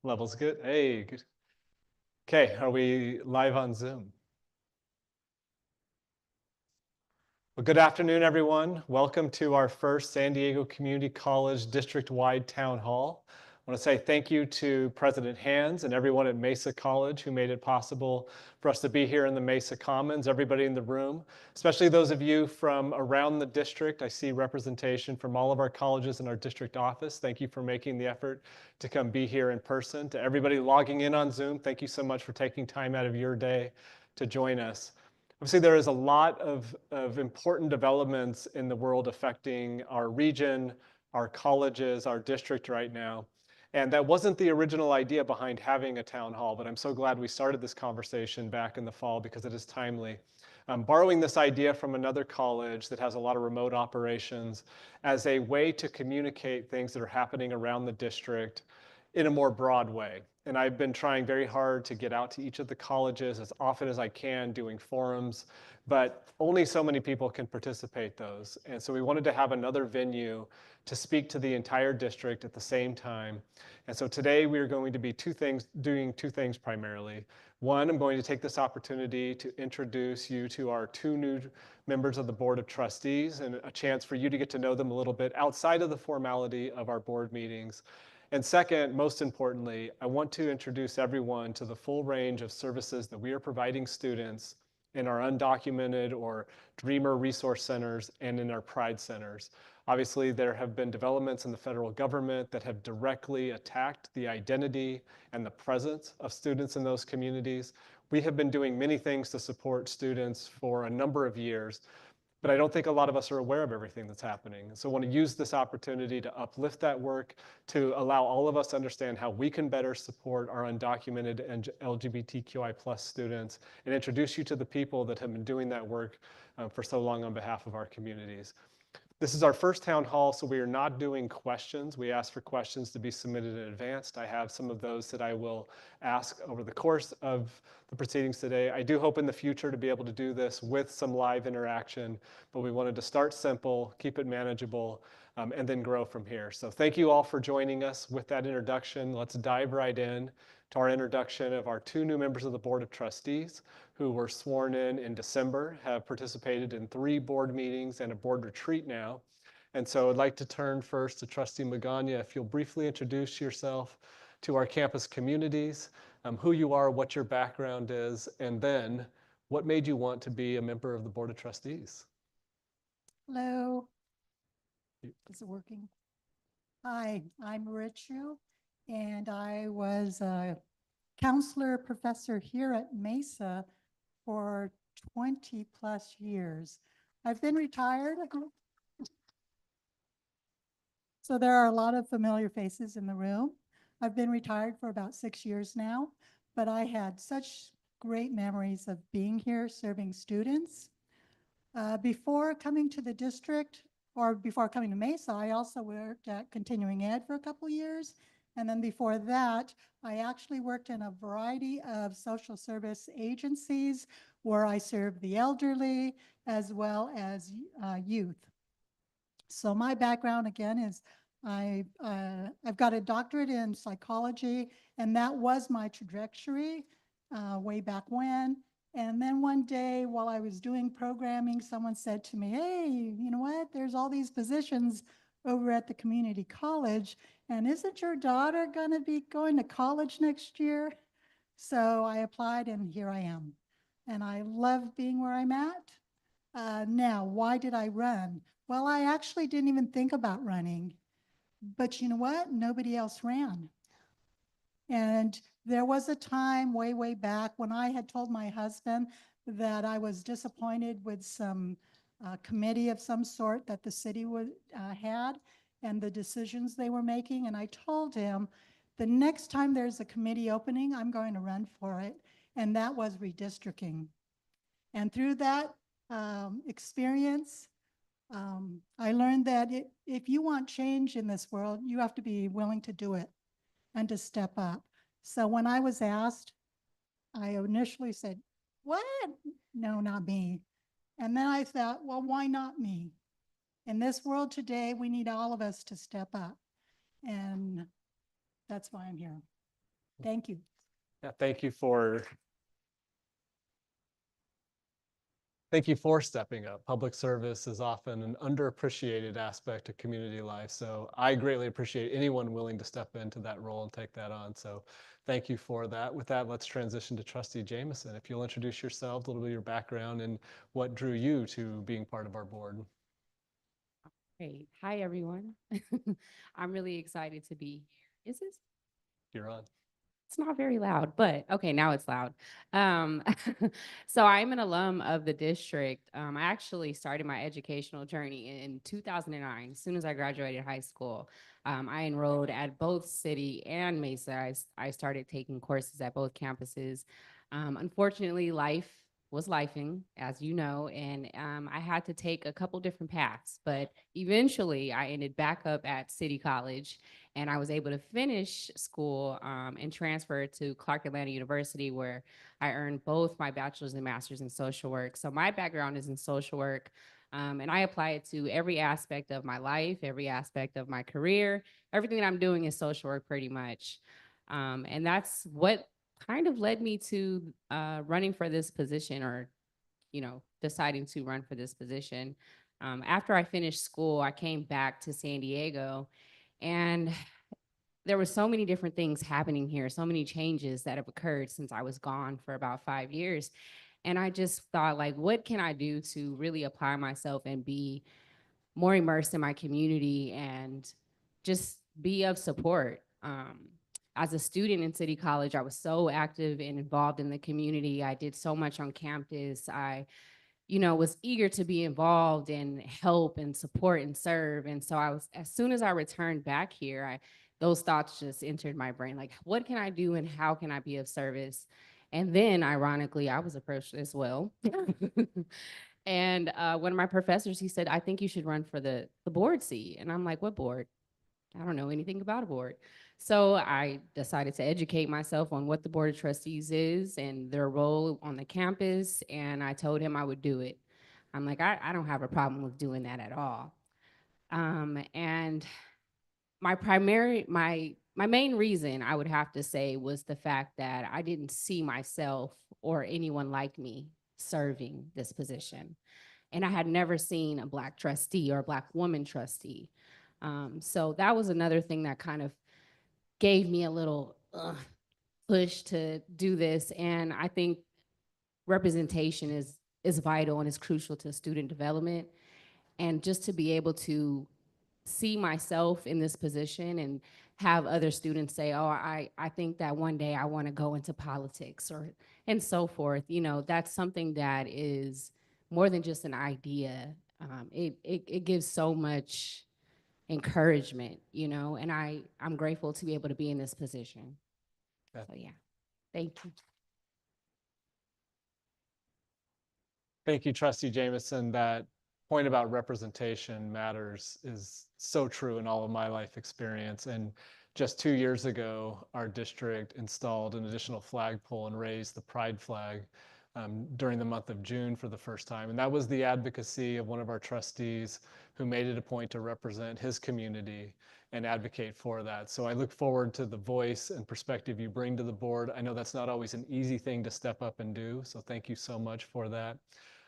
Level's good. Hey, good. Okay, are we live on Zoom? Well, good afternoon, everyone. Welcome to our first San Diego Community College district-wide town hall. I want to say thank you to President Hands and everyone at Mesa College who made it possible for us to be here in the Mesa Commons, everybody in the room, especially those of you from around the district. I see representation from all of our colleges in our district office. Thank you for making the effort to come be here in person. To everybody logging in on Zoom, thank you so much for taking time out of your day to join us. Obviously, there is a lot of important developments in the world affecting our region, our colleges, our district right now. And that wasn't the original idea behind having a town hall, but I'm so glad we started this conversation back in the fall because it is timely. Borrowing this idea from another college that has a lot of remote operations as a way to communicate things that are happening around the district in a more broad way. And I've been trying very hard to get out to each of the colleges as often as I can, doing forums, but only so many people can participate those. And so we wanted to have another venue to speak to the entire district at the same time. And so today we are going to be doing two things primarily. One, I'm going to take this opportunity to introduce you to our two new members of the Board of Trustees and a chance for you to get to know them a little bit outside of the formality of our board meetings. And second, most importantly, I want to introduce everyone to the full range of services that we are providing students in our undocumented or Dreamer resource centers and in our Pride centers. Obviously, there have been developments in the federal government that have directly attacked the identity and the presence of students in those communities. We have been doing many things to support students for a number of years, but I don't think a lot of us are aware of everything that's happening. So I want to use this opportunity to uplift that work, to allow all of us to understand how we can better support our undocumented and LGBTQI+ students, and introduce you to the people that have been doing that work for so long on behalf of our communities. This is our first town hall, so we are not doing questions. We ask for questions to be submitted in advance. I have some of those that I will ask over the course of the proceedings today. I do hope in the future to be able to do this with some live interaction, but we wanted to start simple, keep it manageable, and then grow from here. So thank you all for joining us. With that introduction, let's dive right in to our introduction of our two new members of the Board of Trustees who were sworn in December, have participated in 3 board meetings and a board retreat now. And so I'd like to turn first to Trustee Magana. If you'll briefly introduce yourself to our campus communities, who you are, what your background is, and then what made you want to be a member of the Board of Trustees? Hello. Is it working? Hi, I'm Richu, and I was a counselor professor here at Mesa for 20 plus years. I've been retired. So there are a lot of familiar faces in the room. I've been retired for about 6 years now, but I had such great memories of being here serving students. Before coming to the district, or before coming to Mesa, I also worked at Continuing Ed for a couple years. And then before that, I actually worked in a variety of social service agencies where I served the elderly as well as youth. So my background again is I've got a doctorate in psychology, and that was my trajectory way back when. And then one day while I was doing programming, someone said to me, hey, you know what? There's all these positions over at the community college, and isn't your daughter gonna be going to college next year? So I applied and here I am. And I love being where I'm at. Now, why did I run? Well, I actually didn't even think about running, but you know what? Nobody else ran. And there was a time way, way back when I had told my husband that I was disappointed with some committee of some sort that the city had and the decisions they were making. And I told him, the next time there's a committee opening, I'm going to run for it. And that was redistricting. And through that experience, I learned that if you want change in this world, you have to be willing to do it and to step up. So when I was asked, I initially said, what? No, not me. And then I thought, well, why not me? In this world today, we need all of us to step up. And that's why I'm here. Thank you. Yeah, thank you for stepping up. Public service is often an underappreciated aspect of community life. So I greatly appreciate anyone willing to step into that role and take that on. So thank you for that. With that, let's transition to Trustee Jameson. If you'll introduce yourself, a little bit of your background and what drew you to being part of our board. Great. Hi, everyone. I'm really excited to be here. Is this? You're on. It's not very loud, but okay, now it's loud. Um, so I'm an alum of the district. I actually started my educational journey in 2009. As soon as I graduated high school, I enrolled at both City and Mesa. I started taking courses at both campuses. Unfortunately, life was lifing, as you know, and I had to take a couple different paths. But eventually, I ended back up at City College, and I was able to finish school and transfer to Clark Atlanta University, where I earned both my bachelor's and master's in social work. So my background is in social work, and I apply it to every aspect of my life, every aspect of my career. Everything that I'm doing is social work pretty much. And that's what kind of led me to running for this position, or deciding to run for this position. After I finished school, I came back to San Diego, and there were so many different things happening here, so many changes that have occurred since I was gone for about 5 years. And I just thought, like, what can I do to really apply myself and be more immersed in my community and just be of support? As a student in City College, I was so active and involved in the community. I did so much on campus. I was eager to be involved and help and support and serve. And so as soon as I returned back here, those thoughts just entered my brain, like, what can I do and how can I be of service? And then ironically, I was approached as well. And one of my professors, he said, I think you should run for the board seat. And I'm like, what board? I don't know anything about a board. So I decided to educate myself on what the Board of Trustees is and their role on the campus. And I told him I would do it. I'm like, I don't have a problem with doing that at all. And my main reason, I would have to say, was the fact that I didn't see myself or anyone like me serving this position. And I had never seen a Black trustee or a Black woman trustee. So that was another thing that kind of gave me a little push to do this. And I think representation is vital and is crucial to student development. And just to be able to see myself in this position and have other students say, oh, I think that one day I want to go into politics, or and so forth. That's something that is more than just an idea. It gives so much encouragement, and I'm grateful to be able to be in this position. Yeah. So yeah, thank you. Thank you, Trustee Jameson. That point about representation matters is so true in all of my life experience. And just 2 years ago, our district installed an additional flagpole and raised the pride flag during the month of June for the first time. And that was the advocacy of one of our trustees who made it a point to represent his community and advocate for that. So I look forward to the voice and perspective you bring to the board. I know that's not always an easy thing to step up and do, so thank you so much for that.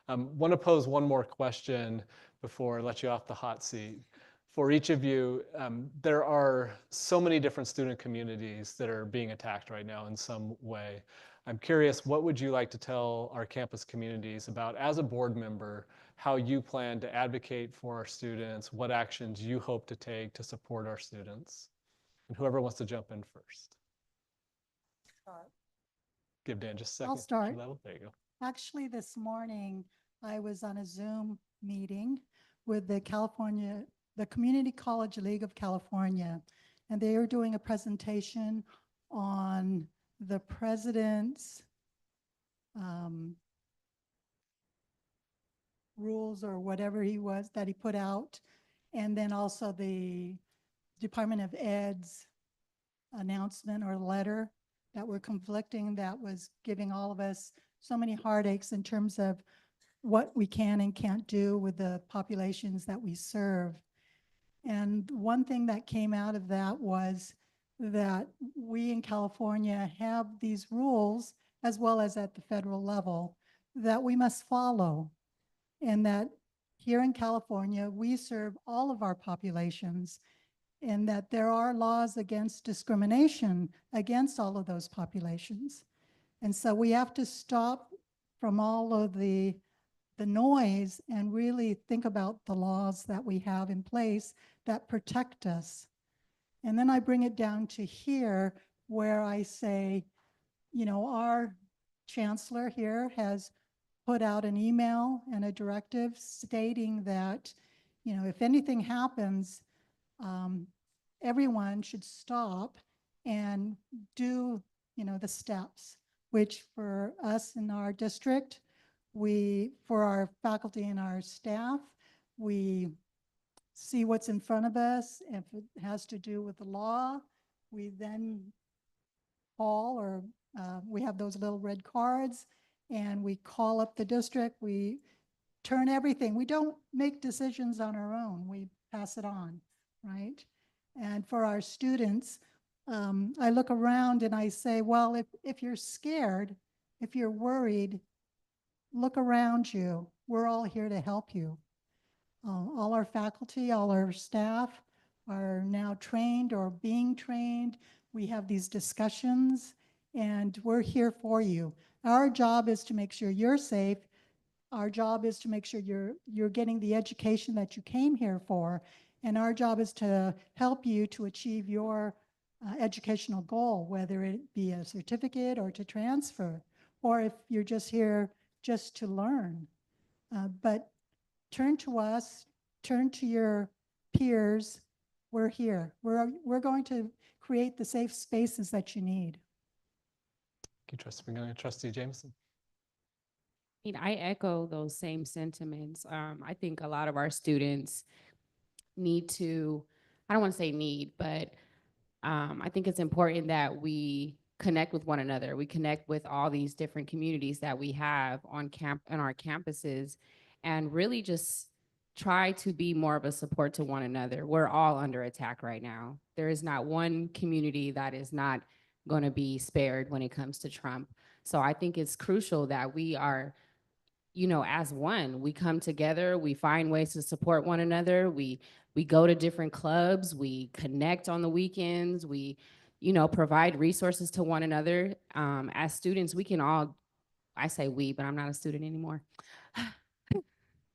Want to pose one more question before I let you off the hot seat. For each of you, there are so many different student communities that are being attacked right now in some way. I'm curious, what would you like to tell our campus communities about, as a board member, how you plan to advocate for our students, what actions you hope to take to support our students? And whoever wants to jump in first. Give Dan just a second. I'll start. There you go. Actually, this morning, I was on a Zoom meeting with the Community College League of California, and they are doing a presentation on the president's rules, or whatever that he put out, and then also the Department of Ed's announcement or letter that were conflicting, that was giving all of us so many heartaches in terms of what we can and can't do with the populations that we serve. And one thing that came out of that was that we in California have these rules, as well as at the federal level, that we must follow. And that here in California, we serve all of our populations, and that there are laws against discrimination against all of those populations. And so we have to stop from all of the noise and really think about the laws that we have in place that protect us. And then I bring it down to here where I say, you know, our chancellor here has put out an email and a directive stating that, you know, if anything happens, everyone should stop and do, you know, the steps, which for us in our district, for our faculty and our staff, we see what's in front of us. If it has to do with the law, we then call, or we have those little red cards, and we call up the district. We turn everything. We don't make decisions on our own. We pass it on, right? And for our students, I look around and I say, well, if you're scared, if you're worried, look around you. We're all here to help you. All our faculty, all our staff are now trained or being trained. We have these discussions, and we're here for you. Our job is to make sure you're safe. Our job is to make sure you're getting the education that you came here for. And our job is to help you to achieve your educational goal, whether it be a certificate or to transfer, or if you're just here just to learn. But turn to us, turn to your peers. We're here. We're going to create the safe spaces that you need. Thank you, Trustee Jameson. I mean, I echo those same sentiments. I think a lot of our students need to, I don't want to say need, but I think it's important that we connect with one another. We connect with all these different communities that we have on our campuses, and really just try to be more of a support to one another. We're all under attack right now. There is not one community that is not going to be spared when it comes to Trump. So I think it's crucial that we are, you know, as one, we come together, we find ways to support one another. We go to different clubs, we connect on the weekends, we, you know, provide resources to one another. As students, we can all, I say we, but I'm not a student anymore.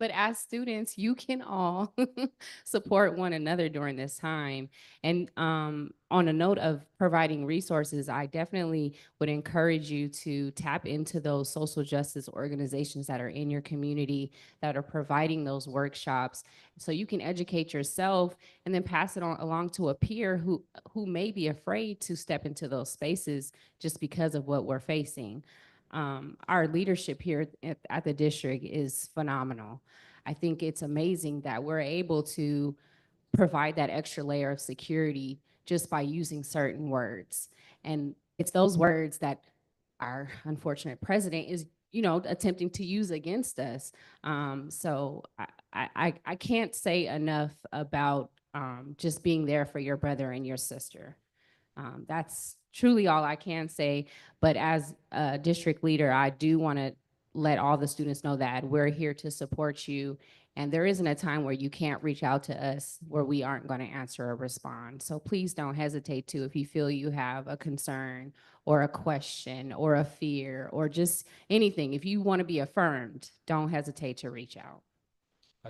But as students, you can all support one another during this time. And on a note of providing resources, I definitely would encourage you to tap into those social justice organizations that are in your community that are providing those workshops, so you can educate yourself and then pass it on along to a peer who may be afraid to step into those spaces just because of what we're facing. Our leadership here at the district is phenomenal. I think it's amazing that we're able to provide that extra layer of security just by using certain words. And it's those words that our unfortunate president is, you know, attempting to use against us. So I can't say enough about just being there for your brother and your sister. That's truly all I can say. But as a district leader, I do want to let all the students know that we're here to support you. And there isn't a time where you can't reach out to us where we aren't going to answer or respond. So please don't hesitate to, if you feel you have a concern or a question or a fear or just anything. If you want to be affirmed, don't hesitate to reach out.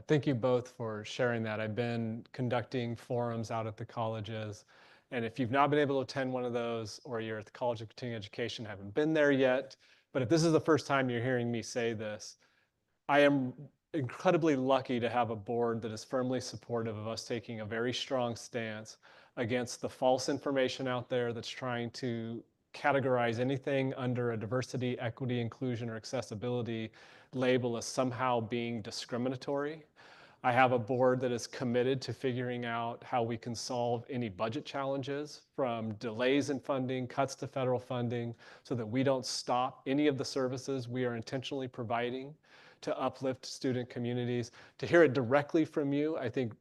Thank you both for sharing that. I've been conducting forums out at the colleges, and if you've not been able to attend one of those, or you're at the College of Continuing Education, haven't been there yet, but if this is the first time you're hearing me say this, I am incredibly lucky to have a board that is firmly supportive of us taking a very strong stance against the false information out there that's trying to categorize anything under a diversity, equity, inclusion, or accessibility label as somehow being discriminatory. I have a board that is committed to figuring out how we can solve any budget challenges, from delays in funding, cuts to federal funding, so that we don't stop any of the services we are intentionally providing to uplift student communities. To hear it directly from you, I think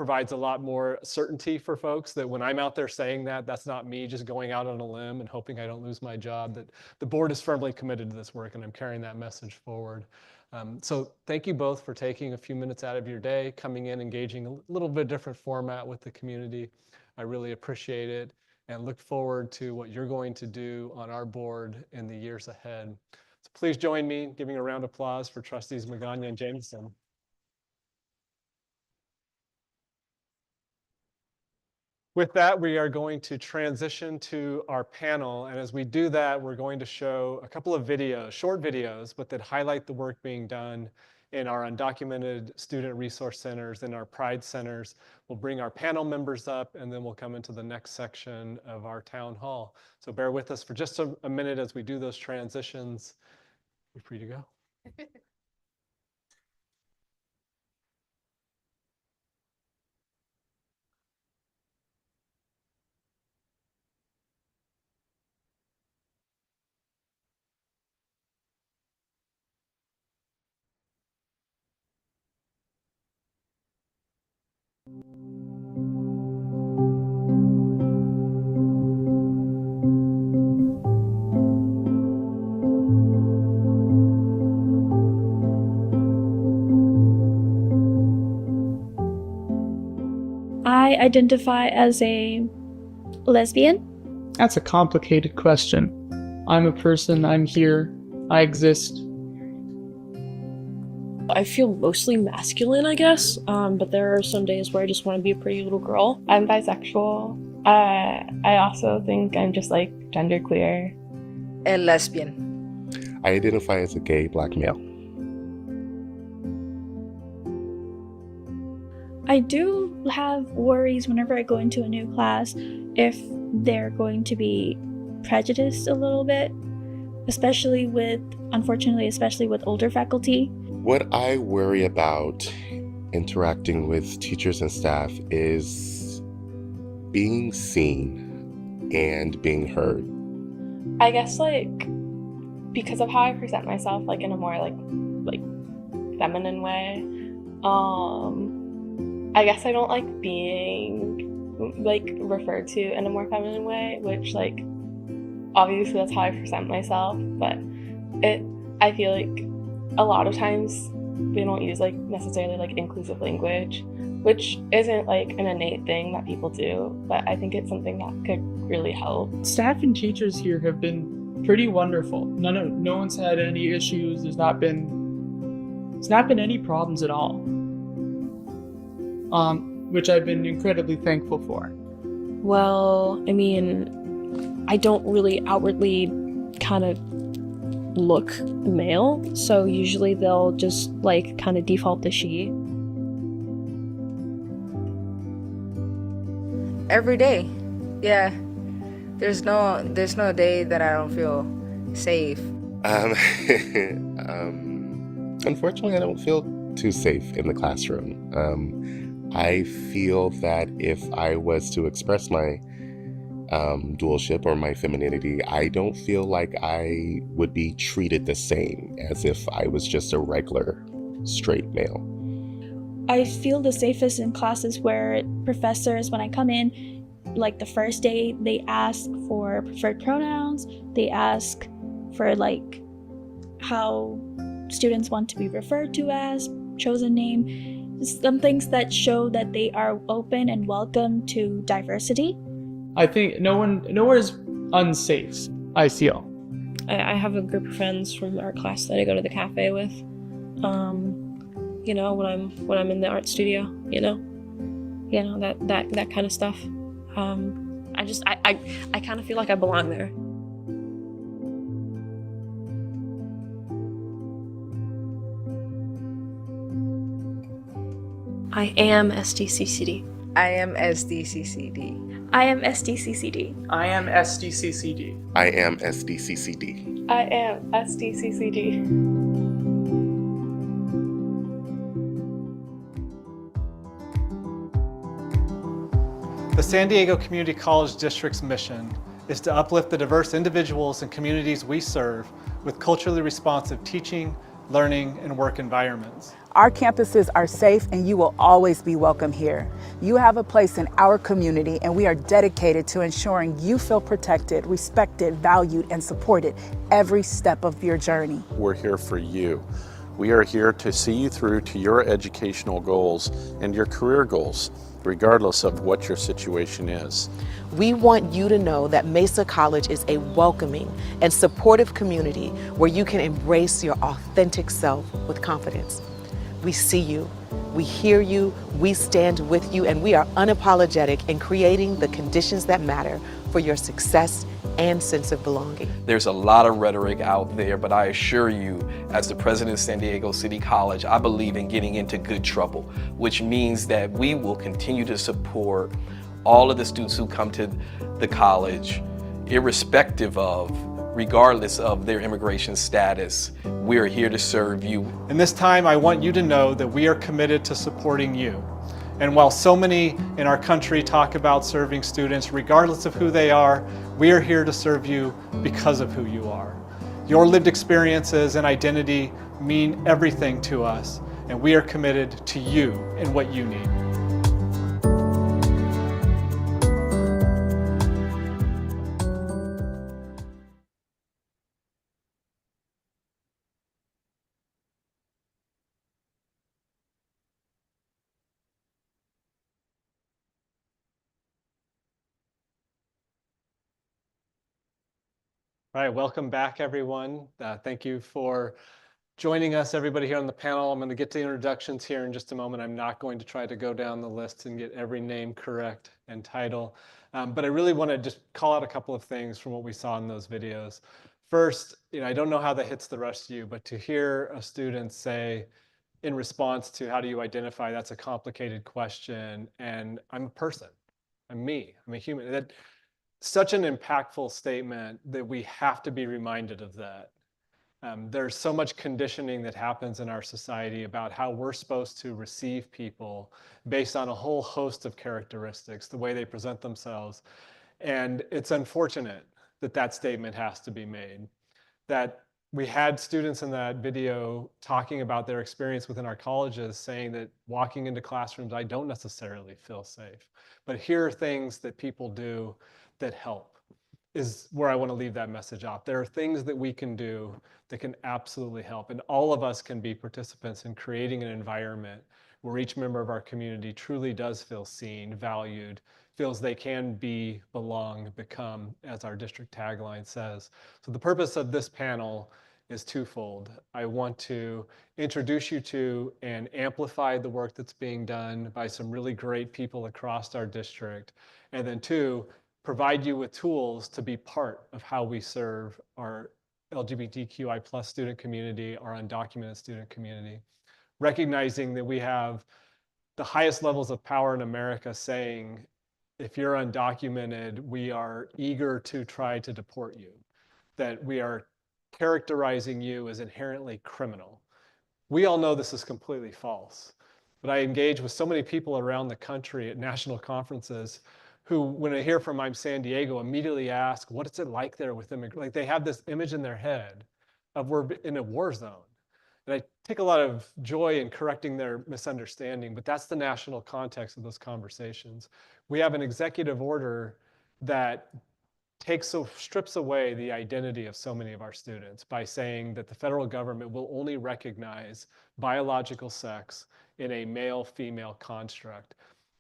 provides a lot more certainty for folks that when I'm out there saying that, that's not me just going out on a limb and hoping I don't lose my job, that the board is firmly committed to this work and I'm carrying that message forward. So thank you both for taking a few minutes out of your day, coming in, engaging a little bit different format with the community. I really appreciate it and look forward to what you're going to do on our board in the years ahead. So please join me in giving a round of applause for trustees Magana and Jameson. With that, we are going to transition to our panel. And as we do that, we're going to show a couple of videos, short videos, but that highlight the work being done in our undocumented student resource centers, in our Pride centers. We'll bring our panel members up, and then we'll come into the next section of our town hall. So bear with us for just a minute as we do those transitions. You're free to go. I identify as a lesbian. That's a complicated question. I'm a person, I'm here, I exist. I feel mostly masculine, I guess, but there are some days where I just want to be a pretty little girl. I'm bisexual. I also think I'm just like genderqueer. And lesbian. I identify as a gay Black male. I do have worries whenever I go into a new class if they're going to be prejudiced a little bit, especially with older faculty. What I worry about interacting with teachers and staff is being seen and being heard. I guess like because of how I present myself like in a more like feminine way, I guess I don't like being like referred to in a more feminine way, which like obviously that's how I present myself, but I feel like a lot of times we don't use like necessarily like inclusive language, which isn't like an innate thing that people do, but I think it's something that could really help. Staff and teachers here have been pretty wonderful. No one's had any issues. There's not been any problems at all. Which I've been incredibly thankful for. Well, I mean, I don't really outwardly kind of look male, so usually they'll just like kind of default to she. Every day. Yeah. There's no day that I don't feel safe. Unfortunately, I don't feel too safe in the classroom. I feel that if I was to express my dualship or my femininity, I don't feel like I would be treated the same as if I was just a regular straight male. I feel the safest in classes where professors, when I come in, like the first day, they ask for preferred pronouns, they ask for like how students want to be referred to as, chosen name, some things that show that they are open and welcome to diversity. I think nowhere is unsafe, I feel. I have a group of friends from our class that I go to the cafe with. You know, when I'm in the art studio, you know that kind of stuff. I kind of feel like I belong there. I am SDCCD. I am SDCCD. I am SDCCD. I am SDCCD. I am SDCCD. I am SDCCD. The San Diego Community College District's mission is to uplift the diverse individuals and communities we serve with culturally responsive teaching, learning, and work environments. Our campuses are safe and you will always be welcome here. You have a place in our community and we are dedicated to ensuring you feel protected, respected, valued, and supported every step of your journey. We're here for you. We are here to see you through to your educational goals and your career goals, regardless of what your situation is. We want you to know that Mesa College is a welcoming and supportive community where you can embrace your authentic self with confidence. We see you, we hear you, we stand with you, and we are unapologetic in creating the conditions that matter for your success and sense of belonging. There's a lot of rhetoric out there, but I assure you, as the president of San Diego City College, I believe in getting into good trouble, which means that we will continue to support all of the students who come to the college, irrespective of, regardless of their immigration status. We're here to serve you. And this time, I want you to know that we are committed to supporting you. And while so many in our country talk about serving students, regardless of who they are, we are here to serve you because of who you are. Your lived experiences and identity mean everything to us, and we are committed to you and what you need. All right, welcome back, everyone. Thank you for joining us, everybody here on the panel. I'm going to get to introductions here in just a moment. I'm not going to try to go down the list and get every name correct and title, but I really want to just call out a couple of things from what we saw in those videos. First, I don't know how that hits the rest of you, but to hear a student say in response to how do you identify, that's a complicated question, and I'm a person, I'm me, I'm a human. Such an impactful statement that we have to be reminded of that. There's so much conditioning that happens in our society about how we're supposed to receive people based on a whole host of characteristics, the way they present themselves. And it's unfortunate that that statement has to be made. That we had students in that video talking about their experience within our colleges saying that walking into classrooms, I don't necessarily feel safe. But here are things that people do that help, is where I want to leave that message off. There are things that we can do that can absolutely help. And all of us can be participants in creating an environment where each member of our community truly does feel seen, valued, feels they can be, belong, become, as our district tagline says. So the purpose of this panel is twofold. I want to introduce you to and amplify the work that's being done by some really great people across our district. And then two, provide you with tools to be part of how we serve our LGBTQI plus student community, our undocumented student community, recognizing that we have the highest levels of power in America saying, if you're undocumented, we are eager to try to deport you, that we are characterizing you as inherently criminal. We all know this is completely false, but I engage with so many people around the country at national conferences who, when I hear from I'm San Diego, immediately ask, what is it like there with immigrants? Like they have this image in their head of we're in a war zone. And I take a lot of joy in correcting their misunderstanding, but that's the national context of those conversations. We have an executive order that strips away the identity of so many of our students by saying that the federal government will only recognize biological sex in a male-female construct.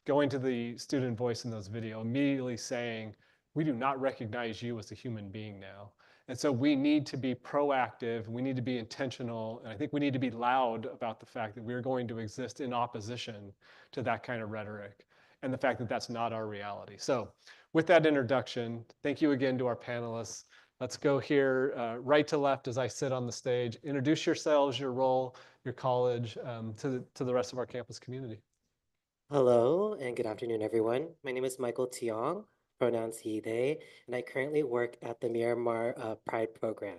Going to the student voice in those videos, immediately saying, we do not recognize you as a human being now. And so we need to be proactive, we need to be intentional, and I think we need to be loud about the fact that we're going to exist in opposition to that kind of rhetoric and the fact that that's not our reality. So with that introduction, thank you again to our panelists. Let's go here right to left as I sit on the stage. Introduce yourselves, your role, your college to the rest of our campus community. Hello and good afternoon, everyone. My name is Michael Tiong, pronouns he, they, and I currently work at the Miramar Pride Program.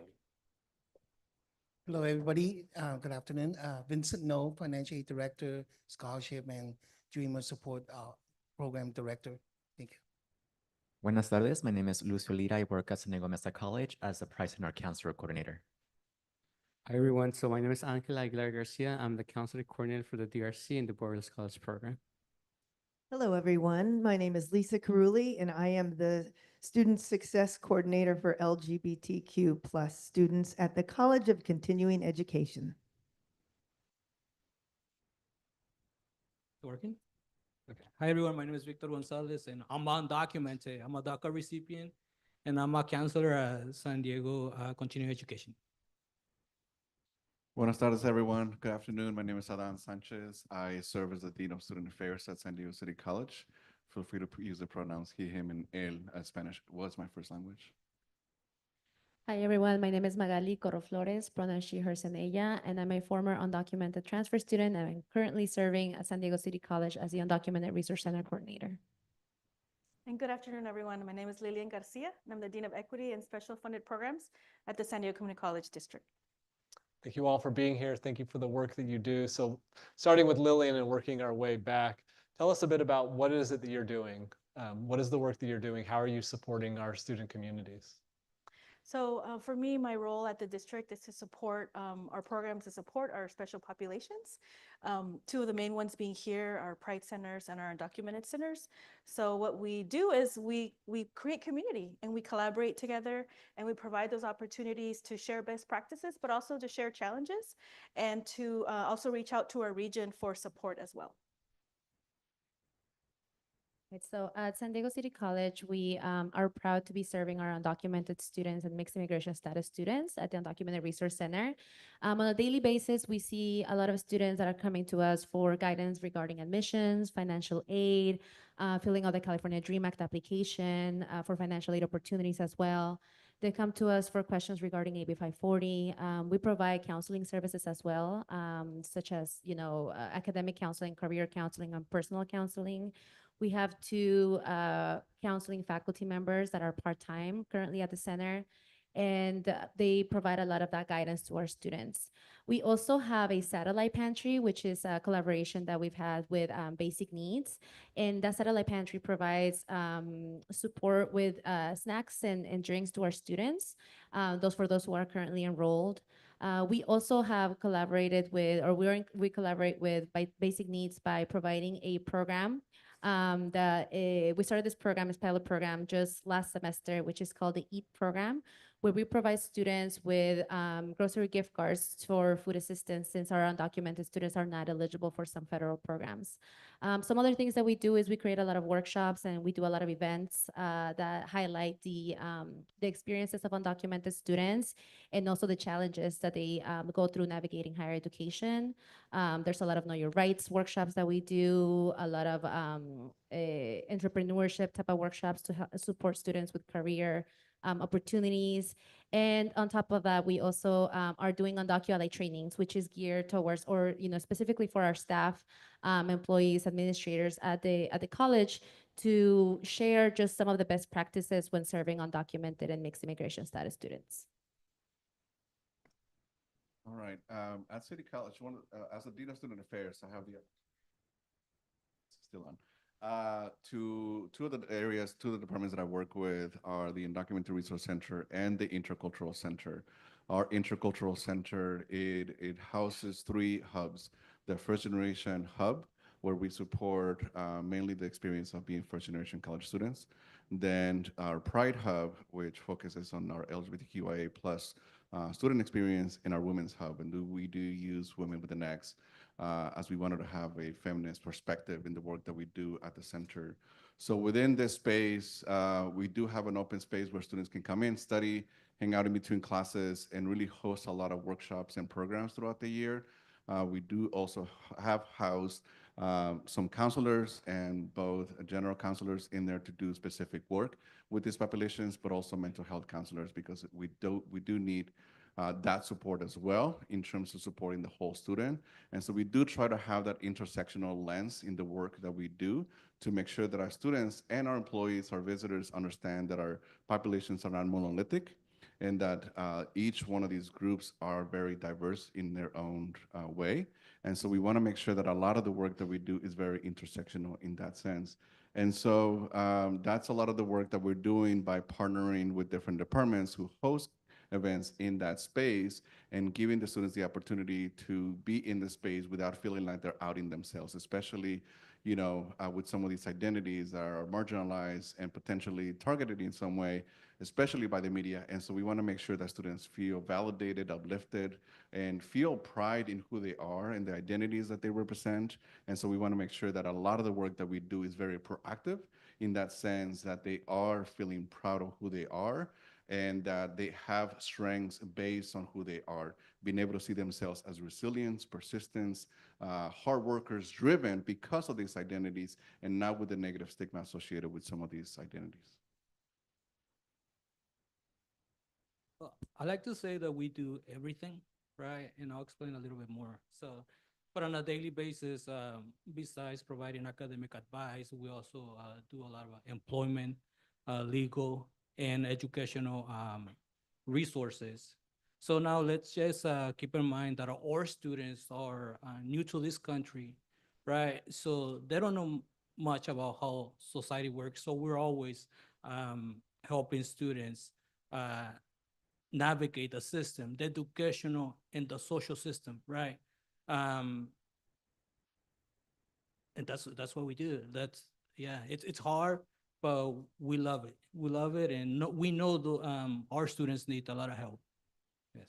Hello, everybody. Good afternoon. Vincent No, Financial Aid Director, Scholarship and Dreamer Support Program Director. Thank you. Buenas tardes. My name is Lucio Lira. I work at San Diego Mesa College as the Price and Art Counselor Coordinator. Hi everyone, so my name is Angel Aguilar Garcia. I'm the counseling coordinator for the DRC and the Boreal Scholars Program. Hello, everyone. My name is Lisa Carulli, and I am the Student Success Coordinator for LGBTQ plus students at the College of Continuing Education. Working? Okay. Hi, everyone. My name is Victor Gonzalez, and I'm undocumented. I'm a DACA recipient, and I'm a counselor at San Diego Continuing Education. Buenas tardes, everyone. Good afternoon. My name is Adan Sanchez. I serve as the Dean of Student Affairs at San Diego City College. Feel free to use the pronouns he, him, and él, as Spanish was my first language. Hi everyone, my name is Magali Coro Flores, pronouns she, hers, and ella, and I'm a former undocumented transfer student, and I'm currently serving at San Diego City College as the Undocumented Resource Center Coordinator. And good afternoon, everyone. My name is Lilian Garcia, and I'm the Dean of Equity and Special Funded Programs at the San Diego Community College District. Thank you all for being here. Thank you for the work that you do. So starting with Lillian and working our way back, tell us a bit about what is it that you're doing? What is the work that you're doing? How are you supporting our student communities? So for me, my role at the district is to support our programs, to support our special populations. Two of the main ones being here are Pride Centers and our undocumented centers. So what we do is we create community and we collaborate together and we provide those opportunities to share best practices, but also to share challenges and to also reach out to our region for support as well. Right, so at San Diego City College, we are proud to be serving our undocumented students and mixed immigration status students at the Undocumented Resource Center. On a daily basis, we see a lot of students that are coming to us for guidance regarding admissions, financial aid, filling out the California DREAM Act application for financial aid opportunities as well. They come to us for questions regarding AB 540. We provide counseling services as well, such as academic counseling, career counseling, and personal counseling. We have two counseling faculty members that are part-time currently at the center, and they provide a lot of that guidance to our students. We also have a satellite pantry, which is a collaboration that we've had with Basic Needs. And that satellite pantry provides support with snacks and drinks to our students, for those who are currently enrolled. We also have collaborated with, or we collaborate with Basic Needs by providing a program we started this program, this pilot program, just last semester, which is called the EAT program, where we provide students with grocery gift cards for food assistance, since our undocumented students are not eligible for some federal programs. Some other things that we do is we create a lot of workshops and we do a lot of events that highlight the experiences of undocumented students and also the challenges that they go through navigating higher education. There's a lot of Know Your Rights workshops that we do, a lot of entrepreneurship type of workshops to support students with career opportunities. And on top of that, we also are doing undocumented trainings, which is geared towards, or specifically for our staff, employees, administrators at the college, to share just some of the best practices when serving undocumented and mixed immigration status students. All right. At City College, as the Dean of Student Affairs, I have the still on. Two of the departments that I work with are the Undocumented Resource Center and the Intercultural Center. Our Intercultural Center, it houses three hubs. The First Generation Hub, where we support mainly the experience of being first generation college students. Then our Pride Hub, which focuses on our LGBTQIA plus student experience, in our Women's Hub. And we do use Women with an X, as we wanted to have a feminist perspective in the work that we do at the center. So within this space, we do have an open space where students can come in, study, hang out in between classes, and really host a lot of workshops and programs throughout the year. We do also have housed some counselors and both general counselors in there to do specific work with these populations, but also mental health counselors, because we do need that support as well in terms of supporting the whole student. And so we do try to have that intersectional lens in the work that we do to make sure that our students and our employees, our visitors, understand that our populations are not monolithic, and that each one of these groups are very diverse in their own way. And so we want to make sure that a lot of the work that we do is very intersectional in that sense. And so that's a lot of the work that we're doing by partnering with different departments who host events in that space, and giving the students the opportunity to be in the space without feeling like they're outing themselves, especially with some of these identities that are marginalized and potentially targeted in some way, especially by the media. And so we want to make sure that students feel validated, uplifted, and feel pride in who they are and the identities that they represent. And so we want to make sure that a lot of the work that we do is very proactive in that sense, that they are feeling proud of who they are and that they have strengths based on who they are, being able to see themselves as resilience, persistence, hard workers, driven because of these identities, and not with the negative stigma associated with some of these identities. Well, I like to say that we do everything, right? And I'll explain a little bit more. So, but on a daily basis, besides providing academic advice, we also do a lot of employment, legal, and educational resources. So now let's just keep in mind that our students are new to this country, right? So they don't know much about how society works. So we're always helping students navigate the system, the educational and the social system, right? Um, and that's what we do. That's yeah, it's hard, but we love it. We love it, and we know our students need a lot of help. Yes.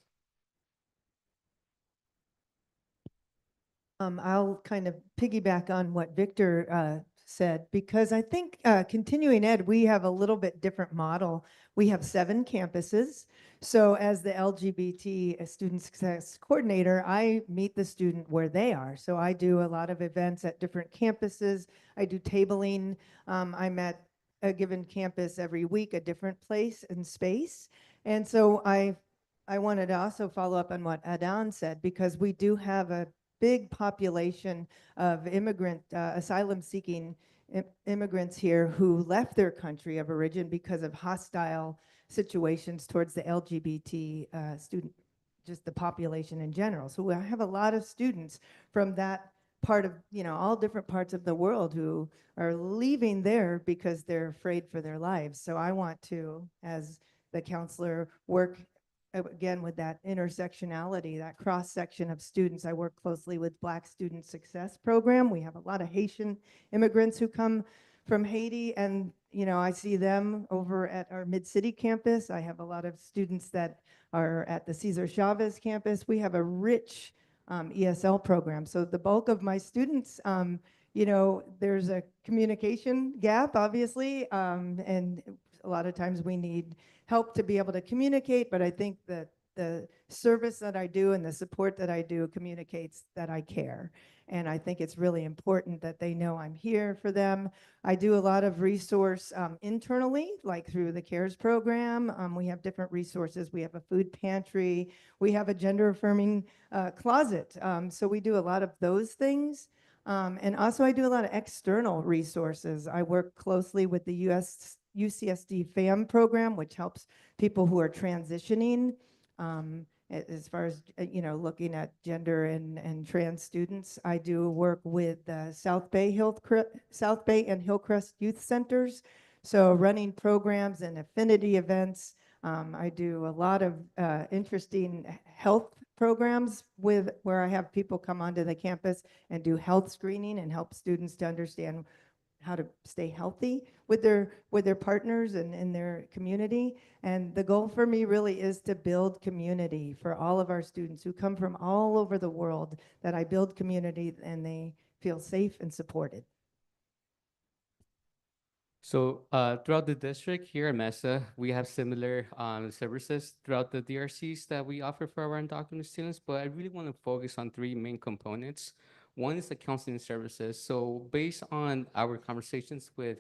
I'll kind of piggyback on what Victor said, because I think continuing ed, we have a little bit different model. We have 7 campuses. So as the LGBT student success coordinator, I meet the student where they are. So I do a lot of events at different campuses. I do tabling. I'm at a given campus every week, a different place and space. And so I wanted to also follow up on what Adan said, because we do have a big population of immigrant, asylum-seeking immigrants here who left their country of origin because of hostile situations towards the LGBT student, just the population in general. So I have a lot of students from that part of, all different parts of the world who are leaving there because they're afraid for their lives. So I want to, as the counselor, work again with that intersectionality, that cross section of students. I work closely with Black Student Success Program. We have a lot of Haitian immigrants who come from Haiti, and I see them over at our Mid-City campus. I have a lot of students that are at the Cesar Chavez campus. We have a rich ESL program. So the bulk of my students, there's a communication gap, obviously, and a lot of times we need help to be able to communicate, but I think that the service that I do and the support that I do communicates that I care. And I think it's really important that they know I'm here for them. I do a lot of resource internally, like through the CARES program. We have different resources. We have a food pantry. We have a gender affirming closet. So we do a lot of those things. And also I do a lot of external resources. I work closely with the UCSD FAM program, which helps people who are transitioning as far as, looking at gender and trans students. I do work with South Bay and Hillcrest Youth Centers. So running programs and affinity events. I do a lot of interesting health programs where I have people come onto the campus and do health screening and help students to understand how to stay healthy with their partners and in their community. And the goal for me really is to build community for all of our students who come from all over the world, that I build community and they feel safe and supported. So throughout the district here at Mesa, we have similar services throughout the DRCs that we offer for our undocumented students, but I really want to focus on 3 main components. One is the counseling services. So based on our conversations with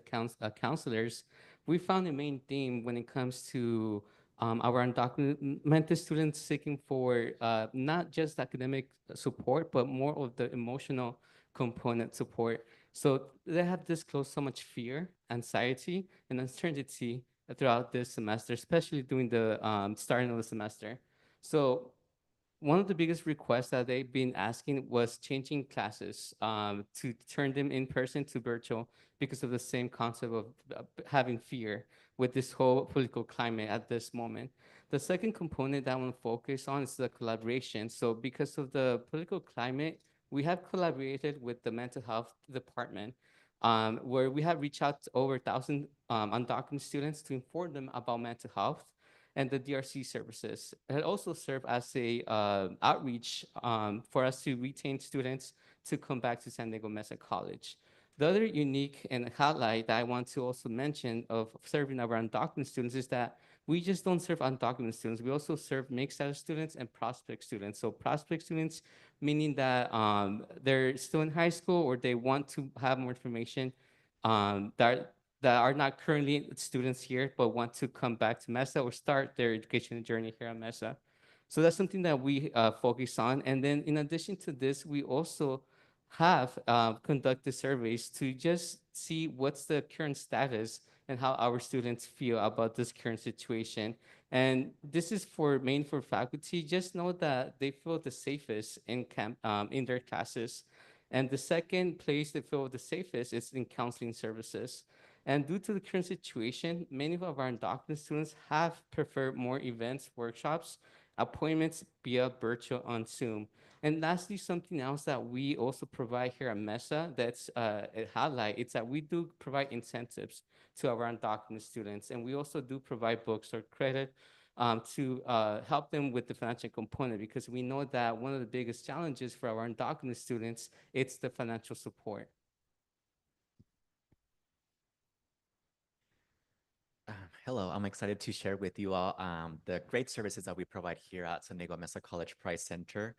counselors, we found a main theme when it comes to our undocumented students seeking for not just academic support, but more of the emotional component support. So they have disclosed so much fear, anxiety, and uncertainty throughout this semester, especially during the starting of the semester. So one of the biggest requests that they've been asking was changing classes to turn them in person to virtual because of the same concept of having fear with this whole political climate at this moment. The second component that I want to focus on is the collaboration. So because of the political climate, we have collaborated with the mental health department, where we have reached out to over 1,000 undocumented students to inform them about mental health and the DRC services. It also served as a outreach for us to retain students to come back to San Diego Mesa College. The other unique and highlight that I want to also mention of serving our undocumented students is that we just don't serve undocumented students. We also serve mixed status students and prospect students. So prospect students, meaning that they're still in high school or they want to have more information that are not currently students here, but want to come back to Mesa or start their education journey here at Mesa. So that's something that we focus on. And then in addition to this, we also have conducted surveys to just see what's the current status and how our students feel about this current situation. And this is mainly for faculty. Just know that they feel the safest in their classes. And the second place they feel the safest is in counseling services. And due to the current situation, many of our undocumented students have preferred more events, workshops, appointments via virtual on Zoom. And lastly, something else that we also provide here at Mesa that's a highlight, it's that we do provide incentives to our undocumented students. And we also do provide books or credit to help them with the financial component, because we know that one of the biggest challenges for our undocumented students, it's the financial support. Hello, I'm excited to share with you all the great services that we provide here at San Diego Mesa College Price Center.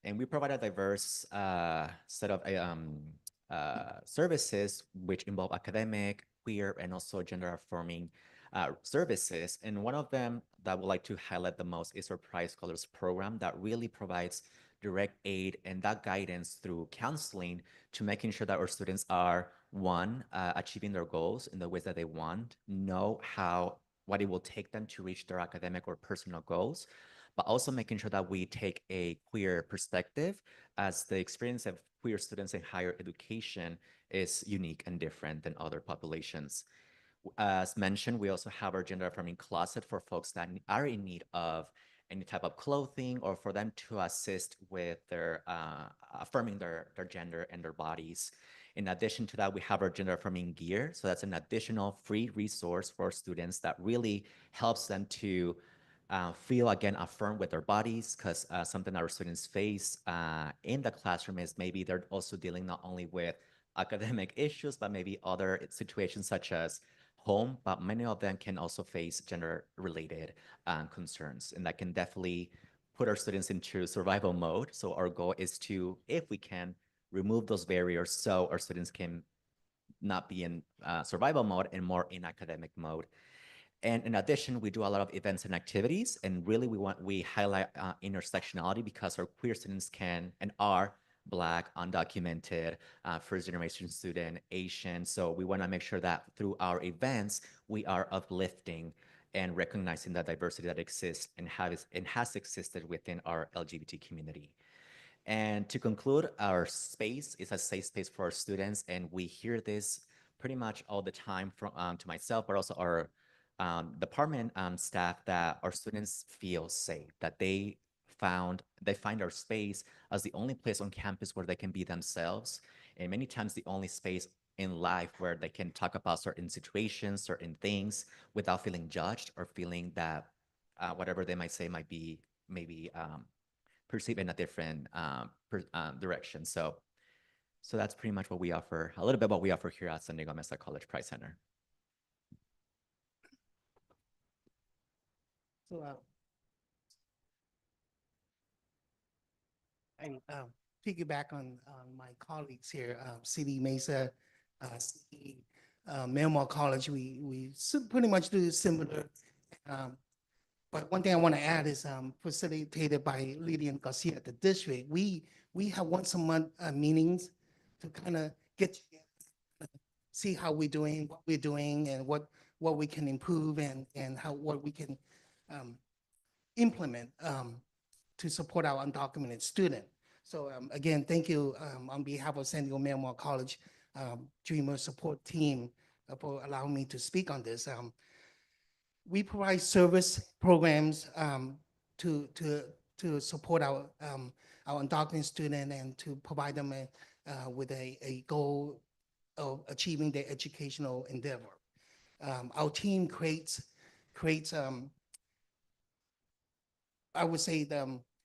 And we provide a diverse set of services which involve academic, queer, and also gender affirming services. And one of them that I would like to highlight the most is our Price Scholars program that really provides direct aid and that guidance through counseling to making sure that our students are, one, achieving their goals in the ways that they want, know what it will take them to reach their academic or personal goals, but also making sure that we take a queer perspective, as the experience of queer students in higher education is unique and different than other populations. As mentioned, we also have our gender affirming closet for folks that are in need of any type of clothing or for them to assist with their affirming their gender and their bodies. In addition to that, we have our gender affirming gear. So that's an additional free resource for students that really helps them to feel again affirmed with their bodies, because something our students face in the classroom is maybe they're also dealing not only with academic issues, but maybe other situations such as home, but many of them can also face gender-related concerns, and that can definitely put our students into survival mode. So our goal is to, if we can, remove those barriers so our students can not be in survival mode and more in academic mode. And in addition, we do a lot of events and activities, and really we highlight intersectionality because our queer students can and are Black, undocumented, first generation student, Asian. So we want to make sure that through our events, we are uplifting and recognizing the diversity that exists and has existed within our LGBT community. And to conclude, our space is a safe space for our students, and we hear this pretty much all the time from to myself, but also our department staff, that our students feel safe, that they find our space as the only place on campus where they can be themselves, and many times the only space in life where they can talk about certain situations, certain things without feeling judged or feeling that whatever they might say might be maybe perceived in a different direction. So that's pretty much what we offer, a little bit what we offer here at San Diego Mesa College Price Center. So I piggyback on my colleagues here, City Mesa, City, Miramar College. We pretty much do similar. But one thing I want to add is facilitated by Lillian Garcia at the district. We have once a month meetings to kind of get together, see how we're doing, what we're doing, and what we can improve, and what we can implement to support our undocumented student. So again, thank you on behalf of San Diego Miramar College Dreamer support team for allowing me to speak on this. we provide service programs to, to, to support our undocumented student and to provide them with a goal of achieving their educational endeavor. Our team creates I would say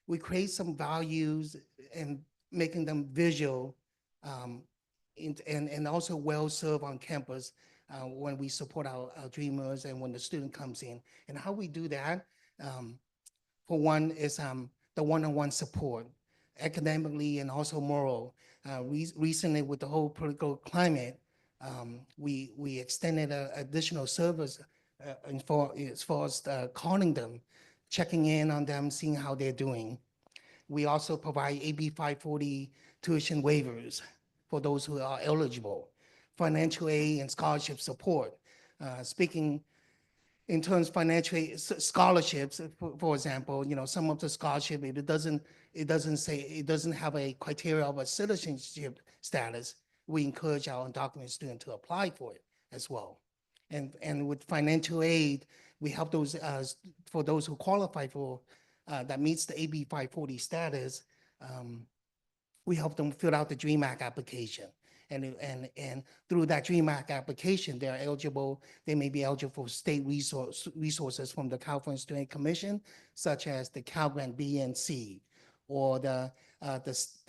we create some values and making them visual and also well served on campus when we support our dreamers and when the student comes in. And how we do that, for one, is the one-on-one support, academically and also moral. Recently, with the whole political climate, we extended additional service as far as calling them, checking in on them, seeing how they're doing. We also provide AB 540 tuition waivers for those who are eligible, financial aid and scholarship support. Speaking in terms of financial aid, scholarships, for example, some of the scholarship, if it doesn't have a criteria of a citizenship status, we encourage our undocumented student to apply for it as well. And with financial aid, we help those for those who qualify for that meets the AB 540 status. We help them fill out the DREAM Act application. And through that DREAM Act application, they're eligible, they may be eligible for state resources from the California Student Commission, such as the Cal Grant B and C, or the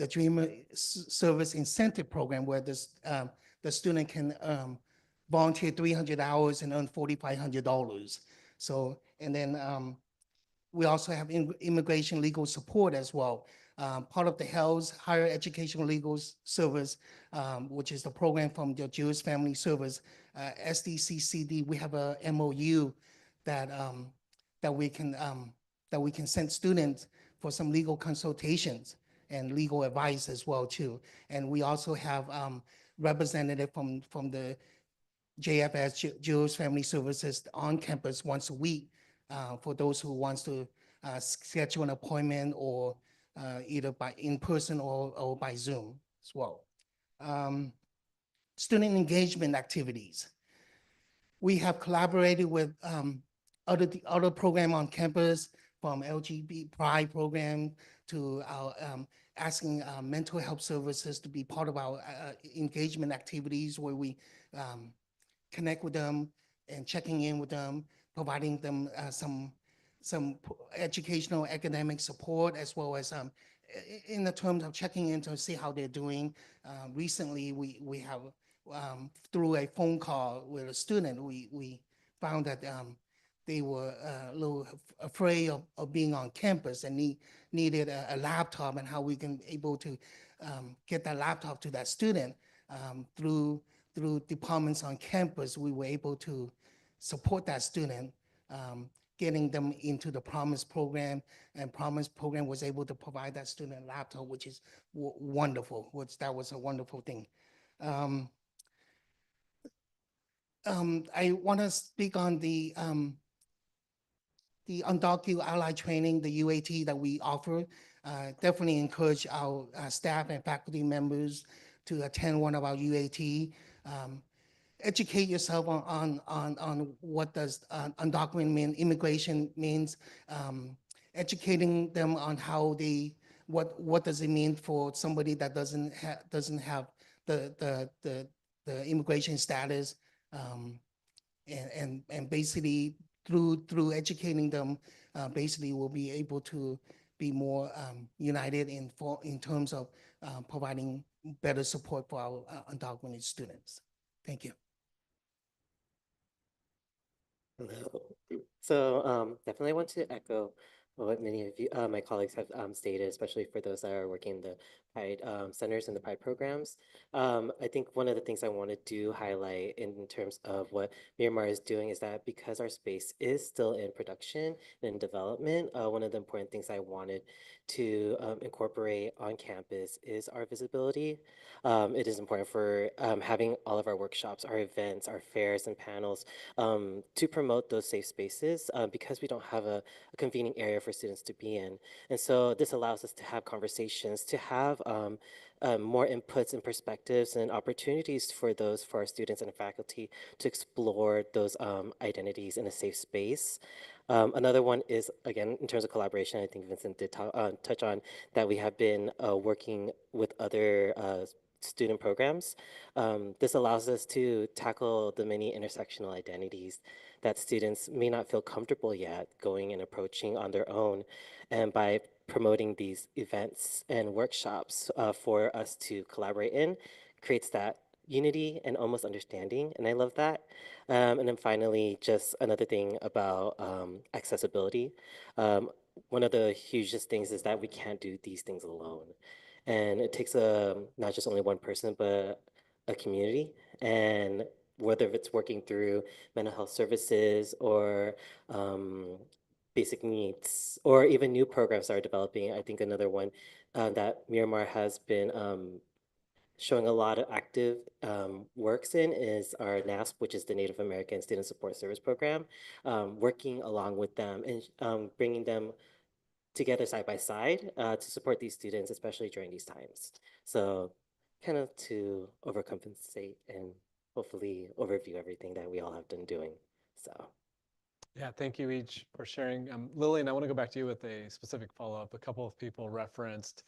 Dreamer Service Incentive Program, where the student can volunteer 300 hours and earn $4,500. So, and then we also have immigration legal support as well. Part of the HELS, Higher Educational Legal Service, which is the program from the Jewish Family Service, SDCCD, we have a MOU that, that we can send students for some legal consultations and legal advice as well too. And we also have representative from the JFS, Jewish Family Services, on campus once a week for those who wants to schedule an appointment or either by in person or by Zoom as well. Student engagement activities. We have collaborated with other program on campus, from LGBT Pride program to our asking mental health services to be part of our engagement activities, where we connect with them and checking in with them, providing them some educational academic support, as well as in the terms of checking in to see how they're doing. Recently, we have through a phone call with a student, we found that they were a little afraid of being on campus and needed a laptop, and how we can able to get that laptop to that student through departments on campus. We were able to support that student, getting them into the Promise program, and Promise program was able to provide that student a laptop, which is wonderful. That was a wonderful thing. I want to speak on the undocumented ally training, the UAT that we offer. Definitely encourage our staff and faculty members to attend one of our UAT. Educate yourself on what does undocumented mean, immigration means, educating them on how what does it mean for somebody that doesn't have the immigration status, and basically through educating them, basically we'll be able to be more united in terms of providing better support for our undocumented students. Thank you. Hello. So definitely want to echo what many of you, my colleagues have stated, especially for those that are working in the Pride centers and the Pride programs. I think one of the things I want to do highlight in terms of what Miramar is doing is that because our space is still in production and in development, one of the important things I wanted to incorporate on campus is our visibility. It is important for having all of our workshops, our events, our fairs and panels to promote those safe spaces because we don't have a convening area for for students to be in. And so this allows us to have conversations, to have more inputs and perspectives and opportunities for our students and faculty to explore those identities in a safe space. Another one is, again, in terms of collaboration, I think Vincent did touch on that we have been working with other student programs. This allows us to tackle the many intersectional identities that students may not feel comfortable yet going and approaching on their own. And by promoting these events and workshops for us to collaborate in, creates that unity and almost understanding. And I love that. And then finally, just another thing about accessibility. One of the hugest things is that we can't do these things alone. And it takes not just only one person, but a community. And whether it's working through mental health services or basic needs, or even new programs that are developing. I think another one that Miramar has been showing a lot of active works in is our NASP, which is the Native American Student Support Service Program, working along with them and bringing them together side by side to support these students, especially during these times. So kind of to overcompensate and hopefully overview everything that we all have been doing. So. Yeah, thank you each for sharing. Lillian, I want to go back to you with a specific follow-up. A couple of people referenced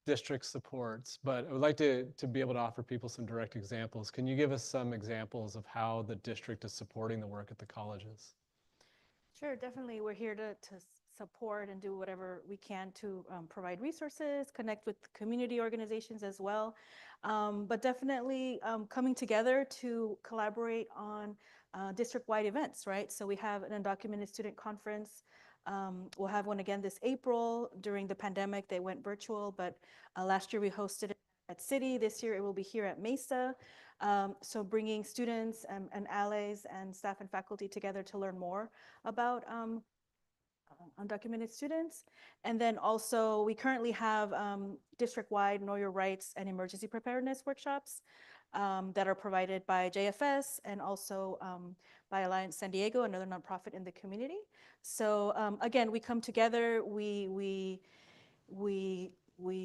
district supports, but I would like to be able to offer people some direct examples. Can you give us some examples of how the district is supporting the work at the colleges? Sure, definitely. We're here to support and do whatever we can to provide resources, connect with community organizations as well. But definitely coming together to collaborate on district-wide events, right? So we have an undocumented student conference. We'll have one again this April. During the pandemic, they went virtual, but last year we hosted it at City. This year it will be here at Mesa. So bringing students and allies and staff and faculty together to learn more about undocumented students. And then also we currently have district-wide Know Your Rights and emergency preparedness workshops that are provided by JFS and also by Alliance San Diego, another nonprofit in the community. So again, we come together, we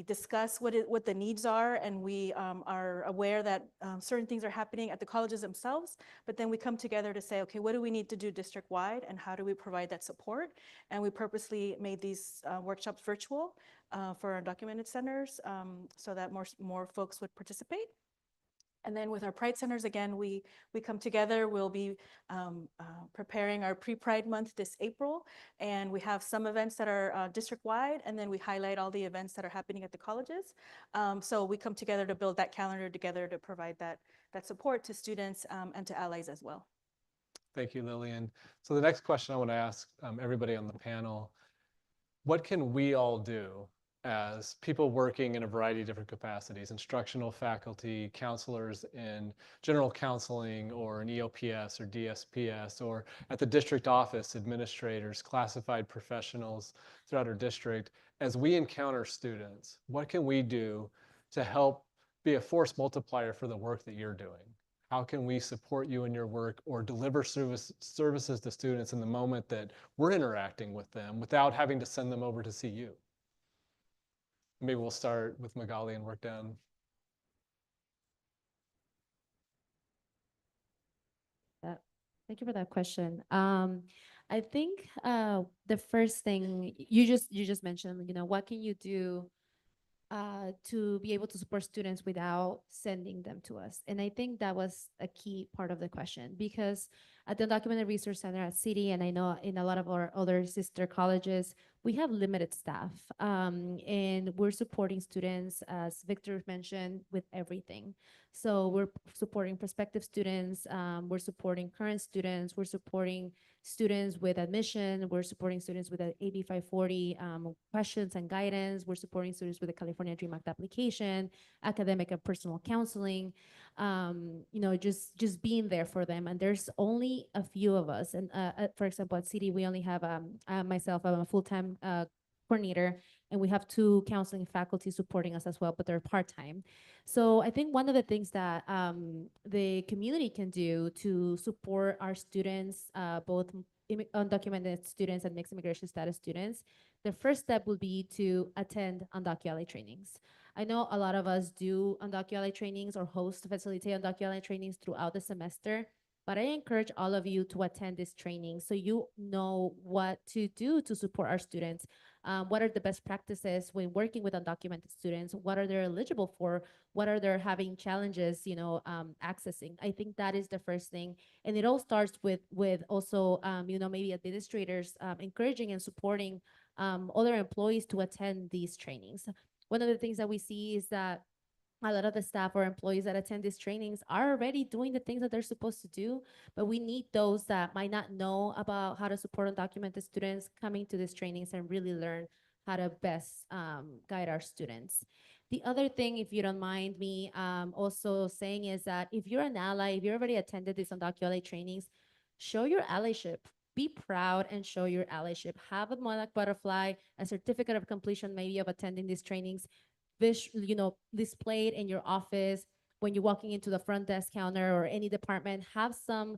discuss what the needs are, and we are aware that certain things are happening at the colleges themselves, but then we come together to say, okay, what do we need to do district-wide and how do we provide that support? And we purposely made these workshops virtual for our undocumented centers so that more folks would participate. And then with our Pride Centers, again, we come together. We'll be preparing our pre-Pride month this April, and we have some events that are district-wide, and then we highlight all the events that are happening at the colleges. So we come together to build that calendar together to provide that support to students and to allies as well. Thank you, Lillian. So the next question I want to ask everybody on the panel, what can we all do as people working in a variety of different capacities, instructional faculty, counselors in general counseling or in EOPS or DSPS, or at the district office, administrators, classified professionals throughout our district, as we encounter students, what can we do to help be a force multiplier for the work that you're doing? How can we support you in your work or deliver services to students in the moment that we're interacting with them without having to send them over to see you? Maybe we'll start with Magali and work down. Thank you for that question. I think the first thing you just mentioned, what can you do to be able to support students without sending them to us? And I think that was a key part of the question, because at the Undocumented Resource Center at City, and I know in a lot of our other sister colleges, we have limited staff, and we're supporting students, as Victor mentioned, with everything. So we're supporting prospective students, we're supporting current students, we're supporting students with admission, we're supporting students with the AB 540 questions and guidance, we're supporting students with the California Dream Act application, academic and personal counseling, just being there for them. And there's only a few of us. And for example, at City, we only have myself, I'm a full-time coordinator, and we have 2 counseling faculty supporting us as well, but they're part-time. So I think one of the things that the community can do to support our students, both undocumented students and mixed immigration status students, the first step would be to attend undocumented trainings. I know a lot of us do undocumented trainings or host, facilitate undocumented trainings throughout the semester, but I encourage all of you to attend this training so you know what to do to support our students. What are the best practices when working with undocumented students? What are they eligible for? What are they having challenges, accessing? I think that is the first thing, and it all starts with also, maybe administrators encouraging and supporting other employees to attend these trainings. One of the things that we see is that a lot of the staff or employees that attend these trainings are already doing the things that they're supposed to do, but we need those that might not know about how to support undocumented students coming to these trainings and really learn how to best guide our students. The other thing, if you don't mind me also saying, is that if you're an ally, if you already attended these undocumented trainings, show your allyship. Be proud and show your allyship. Have a monarch butterfly, a certificate of completion maybe of attending these trainings, displayed in your office when you're walking into the front desk counter or any department. Have some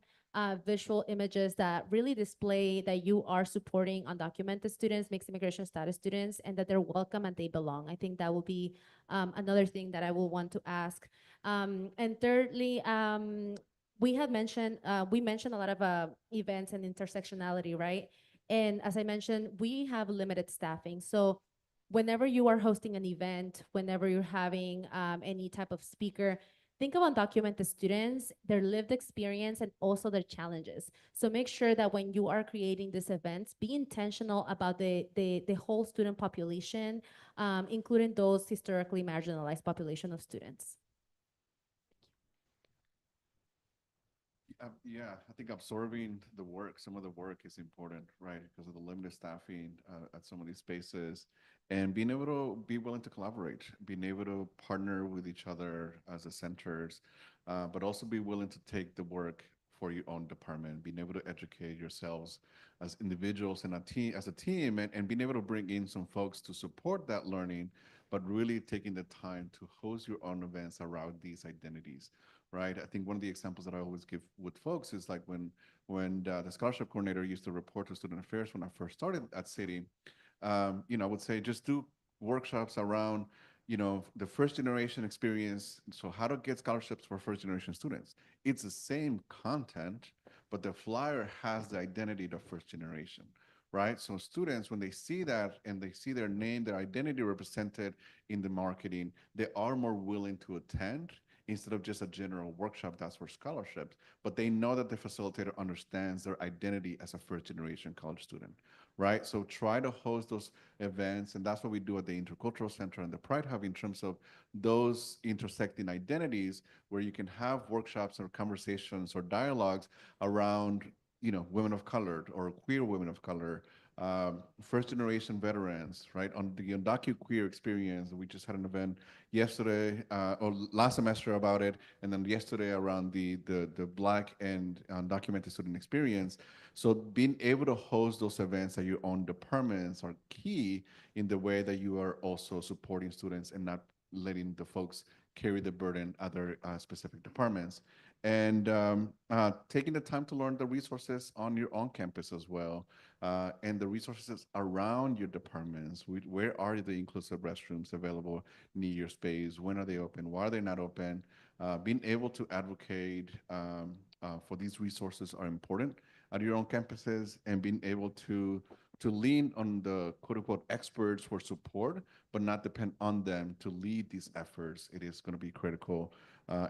visual images that really display that you are supporting undocumented students, mixed immigration status students, and that they're welcome and they belong. I think that will be another thing that I will want to ask. And thirdly, we mentioned a lot of events and intersectionality, right? And as I mentioned, we have limited staffing. So whenever you are hosting an event, whenever you're having any type of speaker, think of undocumented students, their lived experience, and also their challenges. So make sure that when you are creating these events, be intentional about the whole student population, including those historically marginalized population of students. Yeah, I think absorbing the work, some of the work is important, right? Because of the limited staffing at some of these spaces, and being able to be willing to collaborate, being able to partner with each other as the centers, but also be willing to take the work for your own department, being able to educate yourselves as individuals and as a team, and being able to bring in some folks to support that learning, but really taking the time to host your own events around these identities, right? I think one of the examples that I always give with folks is like when the scholarship coordinator used to report to student affairs when I first started at City, I would say just do workshops around, the first generation experience. So how to get scholarships for first generation students. It's the same content, but the flyer has the identity of first generation, right? So students, when they see that and they see their name, their identity represented in the marketing, they are more willing to attend instead of just a general workshop that's for scholarships, but they know that the facilitator understands their identity as a first generation college student, right? So try to host those events, and that's what we do at the Intercultural Center and the Pride Hub in terms of those intersecting identities, where you can have workshops or conversations or dialogues around women of color or queer women of color, first generation veterans, right? On the undocuqueer experience, we just had an event yesterday or last semester about it, and then yesterday around the Black and undocumented student experience. So being able to host those events at your own departments are key in the way that you are also supporting students and not letting the folks carry the burden at their specific departments. And taking the time to learn the resources on your own campus as well, and the resources around your departments. Where are the inclusive restrooms available near your space? When are they open? Why are they not open? Being able to advocate for these resources are important at your own campuses, and being able to lean on the quote unquote experts for support, but not depend on them to lead these efforts. It is going to be critical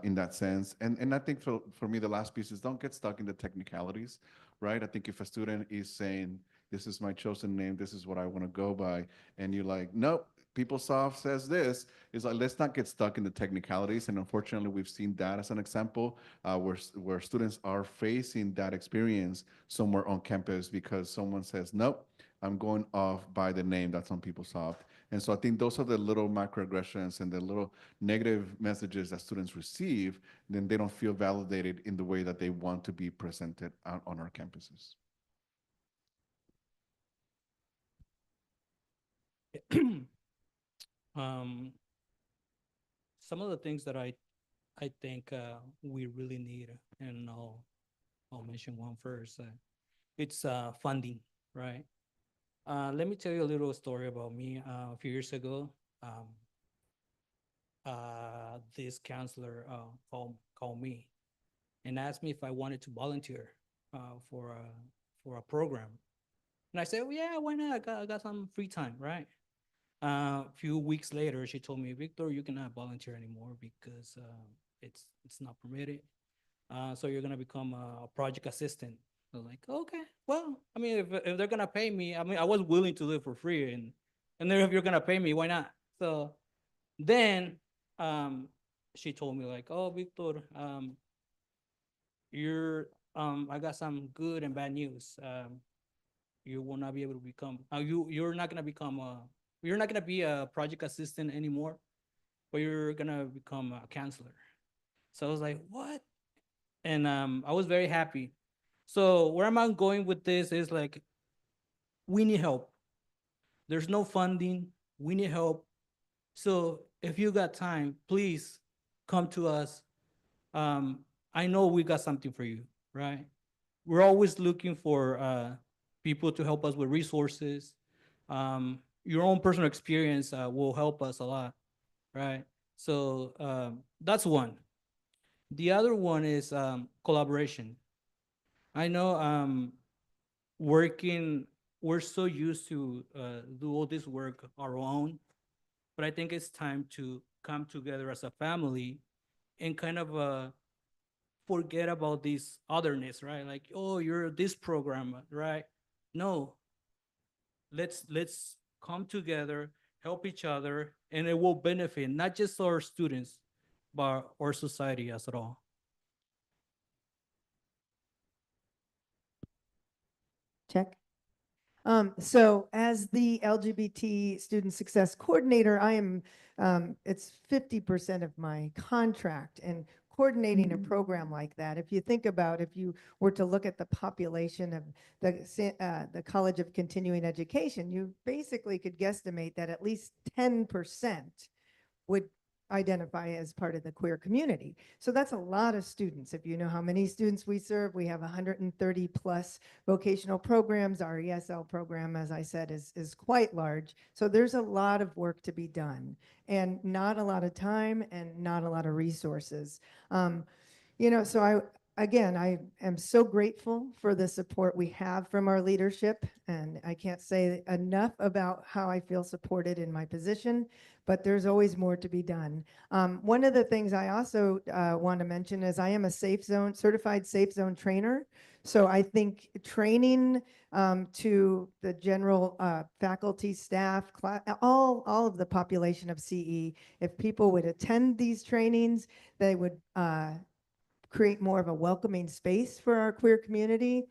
in that sense. And I think for me, the last piece is don't get stuck in the technicalities, right? I think if a student is saying, this is my chosen name, this is what I want to go by, and you're like, nope, PeopleSoft says this, is like, let's not get stuck in the technicalities. And unfortunately, we've seen that as an example where students are facing that experience somewhere on campus because someone says, nope, I'm going off by the name that's on PeopleSoft. And so I think those are the little microaggressions and the little negative messages that students receive, then they don't feel validated in the way that they want to be presented on our campuses. Some of the things that I think we really need, and I'll mention one first. It's funding, right? Let me tell you a little story about me. A few years ago, this counselor called me and asked me if I wanted to volunteer for a program. And I said, well, yeah, why not? I got some free time, right? A few weeks later, she told me, Victor, you cannot volunteer anymore because it's not permitted. So you're gonna become a project assistant. I was like, okay, well, I mean, if they're gonna pay me, I mean, I was willing to do it for free, and then if you're gonna pay me, why not? So then, she told me like, oh, Victor, I got some good and bad news. You will not be able to become, you're not gonna be a project assistant anymore, but you're gonna become a counselor. So I was like, what? And I was very happy. So where am I going with this is like, we need help. There's no funding. We need help. So if you got time, please come to us. Um, I know we got something for you, right? We're always looking for people to help us with resources. Your own personal experience will help us a lot, right? So that's one. The other one is collaboration. I know working, we're so used to do all this work our own, but I think it's time to come together as a family and kind of forget about this otherness, right? Like, oh, you're this program, right? No, let's come together, help each other, and it will benefit not just our students, but our society as a whole. Check. So as the LGBT student success coordinator, I am, it's 50% of my contract, and coordinating a program like that. If you think about, if you were to look at the population of the College of Continuing Education, you basically could guesstimate that at least 10% would identify as part of the queer community. So that's a lot of students. If you know how many students we serve, we have 130 plus vocational programs. Our ESL program, as I said, is quite large. So there's a lot of work to be done and not a lot of time and not a lot of resources. So I am so grateful for the support we have from our leadership, and I can't say enough about how I feel supported in my position, but there's always more to be done. One of the things I also want to mention is I am a certified safe zone trainer. So I think training to the general faculty, staff, all of the population of CE, if people would attend these trainings, they would create more of a welcoming space for our queer community.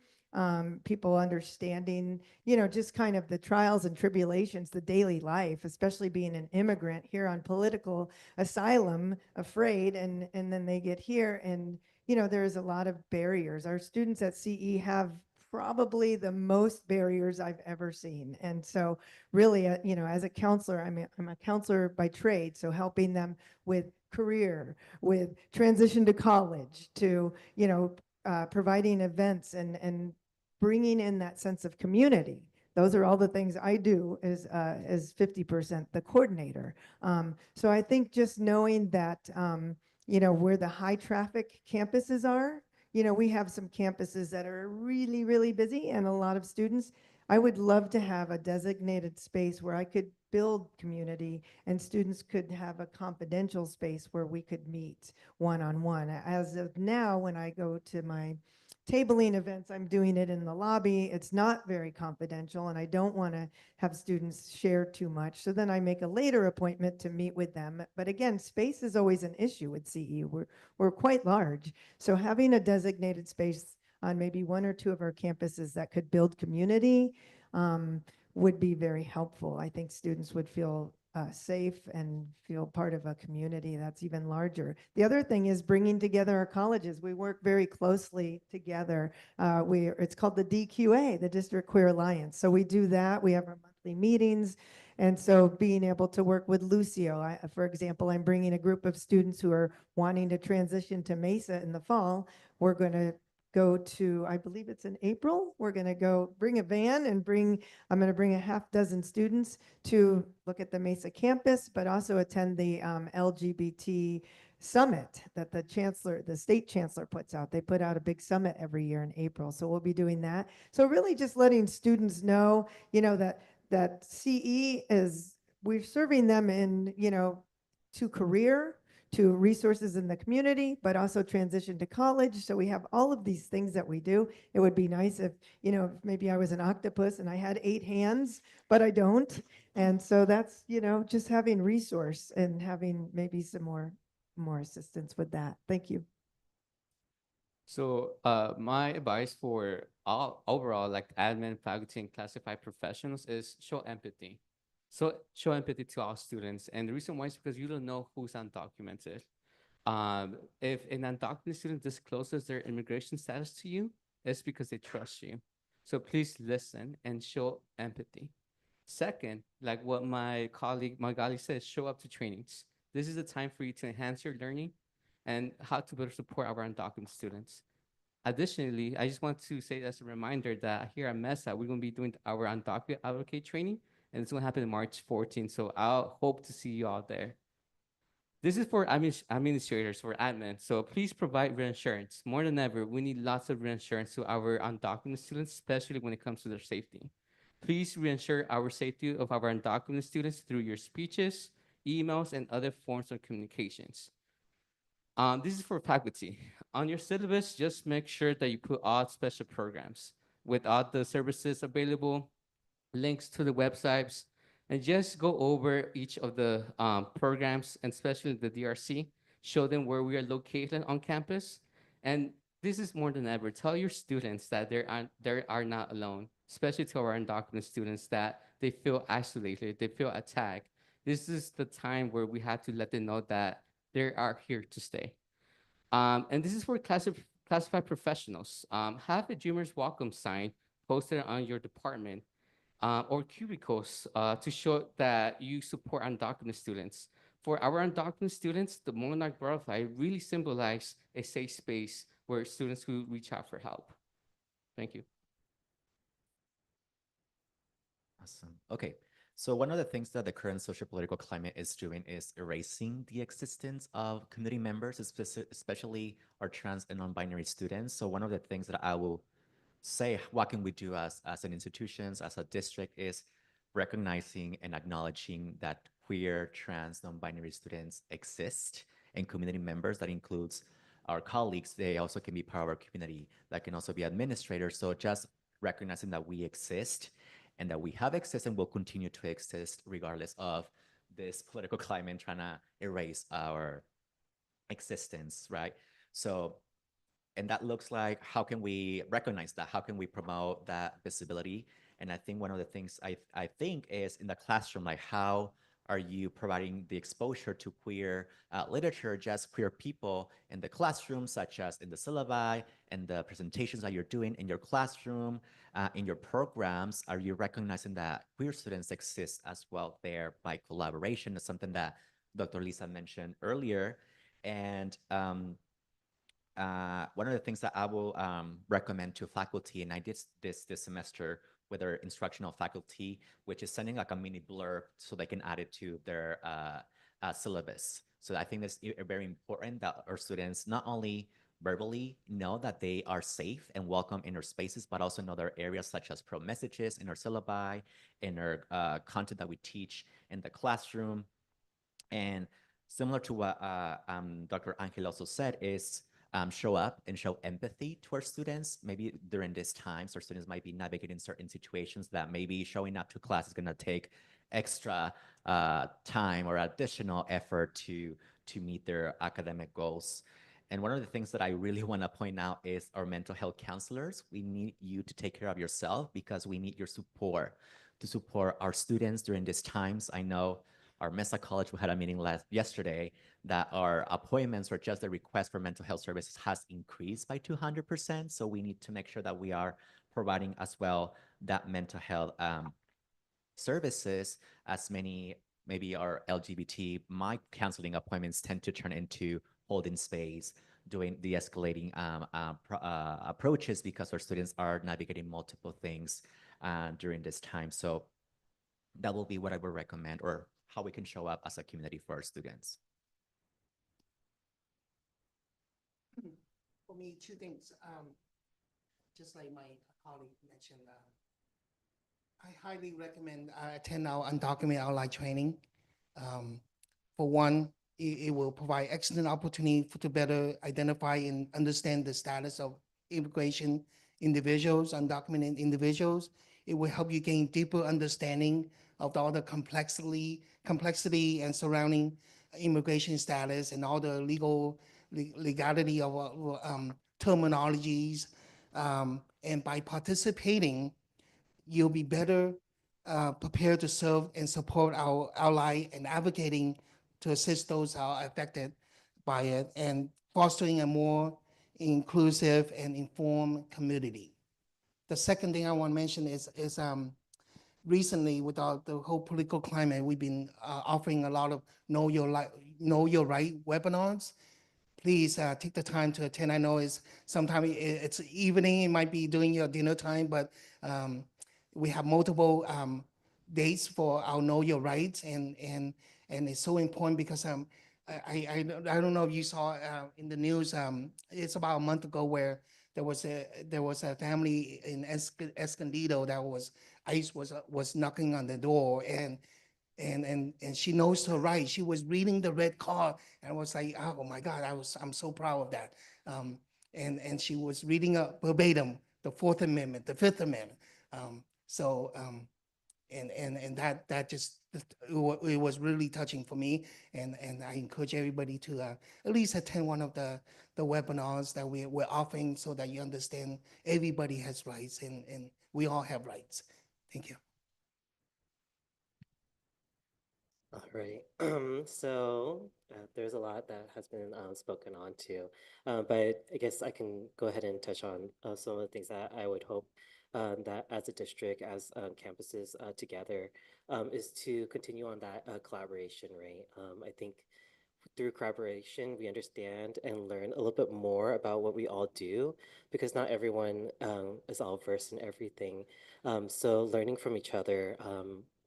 People understanding, just kind of the trials and tribulations, the daily life, especially being an immigrant here on political asylum, afraid, and then they get here, and there's a lot of barriers. Our students at CE have probably the most barriers I've ever seen, and so really, as a counselor, I'm a counselor by trade, so helping them with career, with transition to college, to providing events and bringing in that sense of community. Those are all the things I do as 50% the coordinator. So I think just knowing that where the high traffic campuses are, we have some campuses that are really, really busy and a lot of students. I would love to have a designated space where I could build community and students could have a confidential space where we could meet one-on-one. As of now, when I go to my tabling events, I'm doing it in the lobby. It's not very confidential, and I don't want to have students share too much. So then I make a later appointment to meet with them. But again, space is always an issue with CE. We're quite large. So having a designated space on maybe one or two of our campuses that could build community would be very helpful. I think students would feel safe and feel part of a community that's even larger. The other thing is bringing together our colleges. We work very closely together. It's called the DQA, the District Queer Alliance. So we do that. We have our monthly meetings. And so being able to work with Lucio, for example, I'm bringing a group of students who are wanting to transition to Mesa in the fall. We're going to go to, I believe it's in April. We're going to go bring a van and I'm going to bring a half dozen students to look at the Mesa campus, but also attend the LGBT summit that the state chancellor puts out. They put out a big summit every year in April. So we'll be doing that. So really just letting students know, that CE is, we're serving them in, to career, to resources in the community, but also transition to college. So we have all of these things that we do. It would be nice if, if maybe I was an octopus and I had 8 hands, but I don't. And so that's, just having resource and having maybe some more assistance with that. Thank you. So my advice for all overall, like admin, faculty, and classified professionals is show empathy. So show empathy to all students. And the reason why is because you don't know who's undocumented. If an undocumented student discloses their immigration status to you, it's because they trust you. So please listen and show empathy. Second, like what my colleague Magali says, show up to trainings. This is the time for you to enhance your learning and how to better support our undocumented students. Additionally, I just want to say as a reminder that here at MESA, we're going to be doing our undocumented advocate training, and it's going to happen on March 14th. So I'll hope to see you all there. This is for administrators, for admin. So please provide reinsurance. More than ever, we need lots of reinsurance to our undocumented students, especially when it comes to their safety. Please reinsure our safety of our undocumented students through your speeches, emails, and other forms of communications. This is for faculty. On your syllabus, just make sure that you put all special programs with all the services available, links to the websites, and just go over each of the programs, and especially the DRC, show them where we are located on campus. And this is more than ever, tell your students that they are not alone, especially to our undocumented students, that they feel isolated, they feel attacked. This is the time where we have to let them know that they are here to stay. And this is for classified professionals. Have a Dreamers Welcome sign posted on your department or cubicles to show that you support undocumented students. For our undocumented students, the monarch butterfly really symbolizes a safe space where students who reach out for help. Thank you. Awesome. Okay. So one of the things that the current social political climate is doing is erasing the existence of community members, especially our trans and non-binary students. So one of the things that I will say, what can we do as an institutions, as a district, is recognizing and acknowledging that queer, trans, non-binary students exist and community members. That includes our colleagues. They also can be part of our community. That can also be administrators. So just recognizing that we exist and that we have existed and will continue to exist regardless of this political climate trying to erase our existence, right? So, and that looks like, how can we recognize that? How can we promote that visibility? And I think one of the things I think is in the classroom, like how are you providing the exposure to queer literature, just queer people in the classroom, such as in the syllabi and the presentations that you're doing in your classroom, in your programs? Are you recognizing that queer students exist as well there by collaboration? Is something that Dr. Lisa mentioned earlier. And one of the things that I will recommend to faculty, and I did this semester with our instructional faculty, which is sending like a mini blurb so they can add it to their syllabus. So I think it's very important that our students not only verbally know that they are safe and welcome in our spaces, but also know their areas such as pro messages in our syllabi, in our content that we teach in the classroom. And similar to what Dr. Angel also said is show up and show empathy to our students. Maybe during these times, our students might be navigating certain situations that maybe showing up to class is going to take extra time or additional effort to meet their academic goals. And one of the things that I really want to point out is our mental health counselors. We need you to take care of yourself because we need your support to support our students during these times. I know our Mesa College, we had a meeting yesterday, that our appointments or just the request for mental health services has increased by 200%. So we need to make sure that we are providing as well that mental health services, as many, maybe our LGBT, my counseling appointments tend to turn into holding space, doing de-escalating approaches because our students are navigating multiple things during this time. So that will be what I would recommend, or how we can show up as a community for our students. For me, two things. Just like my colleague mentioned, I highly recommend attend our undocumented outline training. For one, it will provide excellent opportunity to better identify and understand the status of immigration individuals, undocumented individuals. It will help you gain deeper understanding of all the complexity and surrounding immigration status and all the legality of terminologies. And by participating, you'll be better prepared to serve and support our ally and advocating to assist those who are affected by it and fostering a more inclusive and informed community. The second thing I want to mention is recently, with the whole political climate, we've been offering a lot of know your right webinars. Please take the time to attend. I know sometimes it's evening, it might be during your dinner time, but we have multiple dates for our Know Your Rights, and it's so important because I don't know if you saw in the news, it's about a month ago where there was a family in Escondido that ICE was knocking on the door, and she knows her rights. She was reading the red card and was like, oh my God, I'm so proud of that. And she was reading verbatim the Fourth Amendment, the Fifth Amendment. And that just it was really touching for me. And I encourage everybody to at least attend one of the webinars that we're offering so that you understand everybody has rights and we all have rights. Thank you. All right. There's a lot that has been spoken on too, but I guess I can go ahead and touch on some of the things that I would hope that as a district, as campuses together, is to continue on that collaboration, right? I think through collaboration, we understand and learn a little bit more about what we all do, because not everyone is all versed in everything. So learning from each other,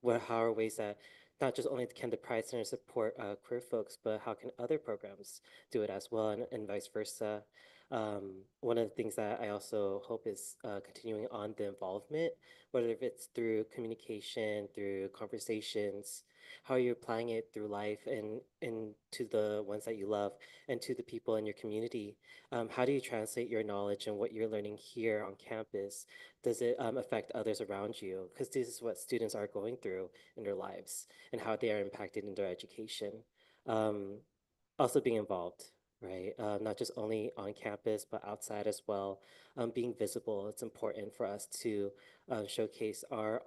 how are ways that not just only can the Pride Center support queer folks, but how can other programs do it as well, and vice versa. One of the things that I also hope is continuing on the involvement, whether if it's through communication, through conversations, how are you applying it through life and to the ones that you love and to the people in your community? How do you translate your knowledge and what you're learning here on campus? Does it affect others around you? Because this is what students are going through in their lives and how they are impacted in their education. Also being involved, right? Not just only on campus, but outside as well. Being visible, it's important for us to showcase our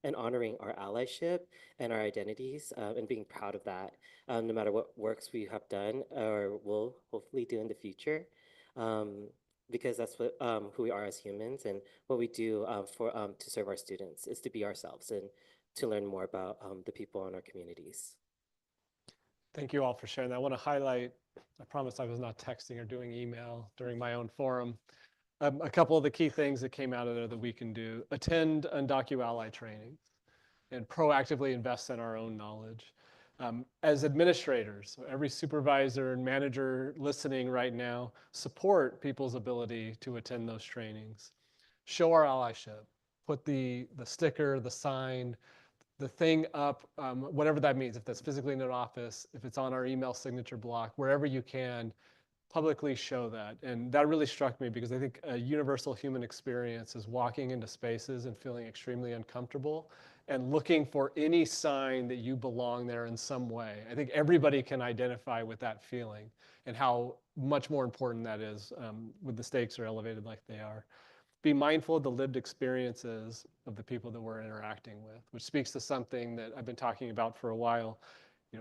and honoring our allyship and our identities and being proud of that, no matter what works we have done or will hopefully do in the future. Because that's what who we are as humans, and what we do to serve our students is to be ourselves and to learn more about the people in our communities. Thank you all for sharing that. I want to highlight, I promise I was not texting or doing email during my own forum. A couple of the key things that came out of there that we can do: attend Undocu Ally trainings and proactively invest in our own knowledge. As administrators, every supervisor and manager listening right now, support people's ability to attend those trainings. Show our allyship. Put the sticker, the sign, the thing up, whatever that means, if that's physically in an office, if it's on our email signature block, wherever you can, publicly show that. And that really struck me, because I think a universal human experience is walking into spaces and feeling extremely uncomfortable and looking for any sign that you belong there in some way. I think everybody can identify with that feeling and how much more important that is when the stakes are elevated like they are. Be mindful of the lived experiences of the people that we're interacting with, which speaks to something that I've been talking about for a while.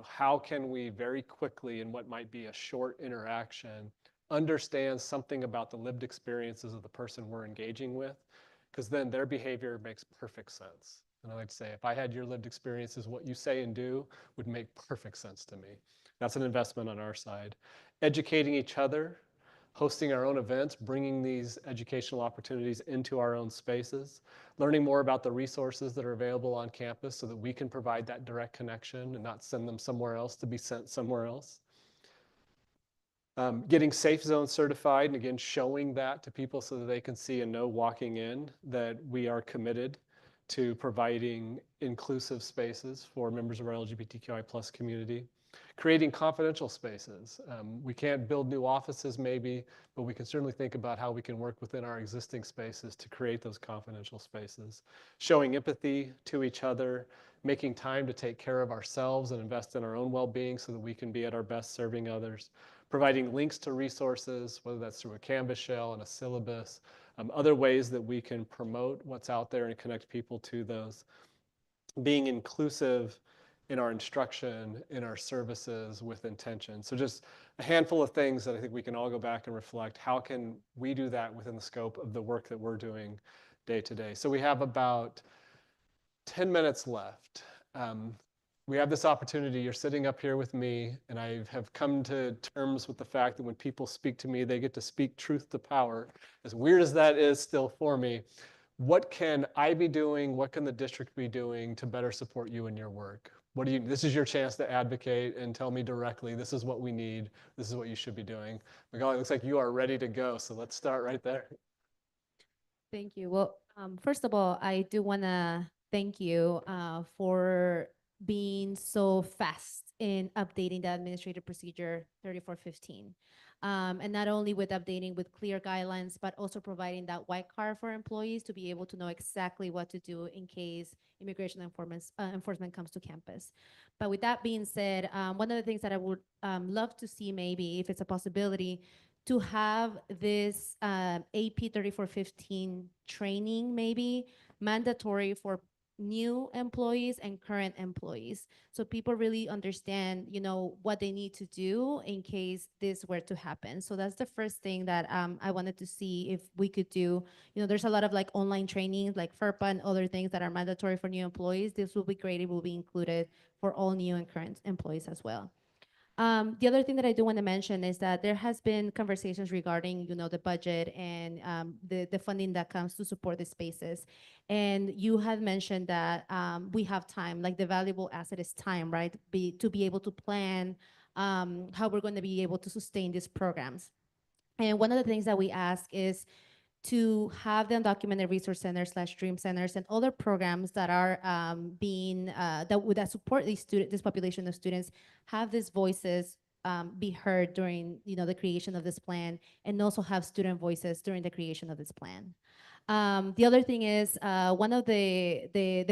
How can we very quickly, in what might be a short interaction, understand something about the lived experiences of the person we're engaging with? Because then their behavior makes perfect sense. And I like to say, if I had your lived experiences, what you say and do would make perfect sense to me. That's an investment on our side. Educating each other. hosting our own events, bringing these educational opportunities into our own spaces, learning more about the resources that are available on campus so that we can provide that direct connection and not send them somewhere else to be sent somewhere else. Getting Safe Zone certified, and again, showing that to people so that they can see and know walking in that we are committed to providing inclusive spaces for members of our LGBTQI+ community. Creating confidential spaces. We can't build new offices maybe, but we can certainly think about how we can work within our existing spaces to create those confidential spaces. Showing empathy to each other, making time to take care of ourselves and invest in our own well-being so that we can be at our best serving others. Providing links to resources, whether that's through a Canvas shell and a syllabus, other ways that we can promote what's out there and connect people to those. Being inclusive in our instruction, in our services with intention. So just a handful of things that I think we can all go back and reflect. How can we do that within the scope of the work that we're doing day to day? So we have about 10 minutes left. We have this opportunity. You're sitting up here with me, and I have come to terms with the fact that when people speak to me, they get to speak truth to power. As weird as that is still for me, what can I be doing? What can the district be doing to better support you in your work? This is your chance to advocate and tell me directly, this is what we need. This is what you should be doing. Magali, it looks like you are ready to go. So let's start right there. Thank you. Well, first of all, I do want to thank you for being so fast in updating the Administrative Procedure 3415. And not only with updating with clear guidelines, but also providing that white card for employees to be able to know exactly what to do in case immigration enforcement comes to campus. But with that being said, one of the things that I would love to see, maybe if it's a possibility, to have this AP 3415 training maybe mandatory for new employees and current employees, so people really understand, you know, what they need to do in case this were to happen. So that's the first thing that I wanted to see if we could do. You know, there's a lot of like online trainings like FERPA and other things that are mandatory for new employees. This will be great. It will be included for all new and current employees as well. The other thing that I do want to mention is that there has been conversations regarding, you know, the budget and the funding that comes to support the spaces. And you had mentioned that we have time, like the valuable asset is time, right? To be able to plan how we're going to be able to sustain these programs. And one of the things that we ask is to have the undocumented resource centers / dream centers and other programs that are that support this population of students, have these voices be heard during, you know, the creation of this plan, and also have student voices during the creation of this plan. The other thing is one of the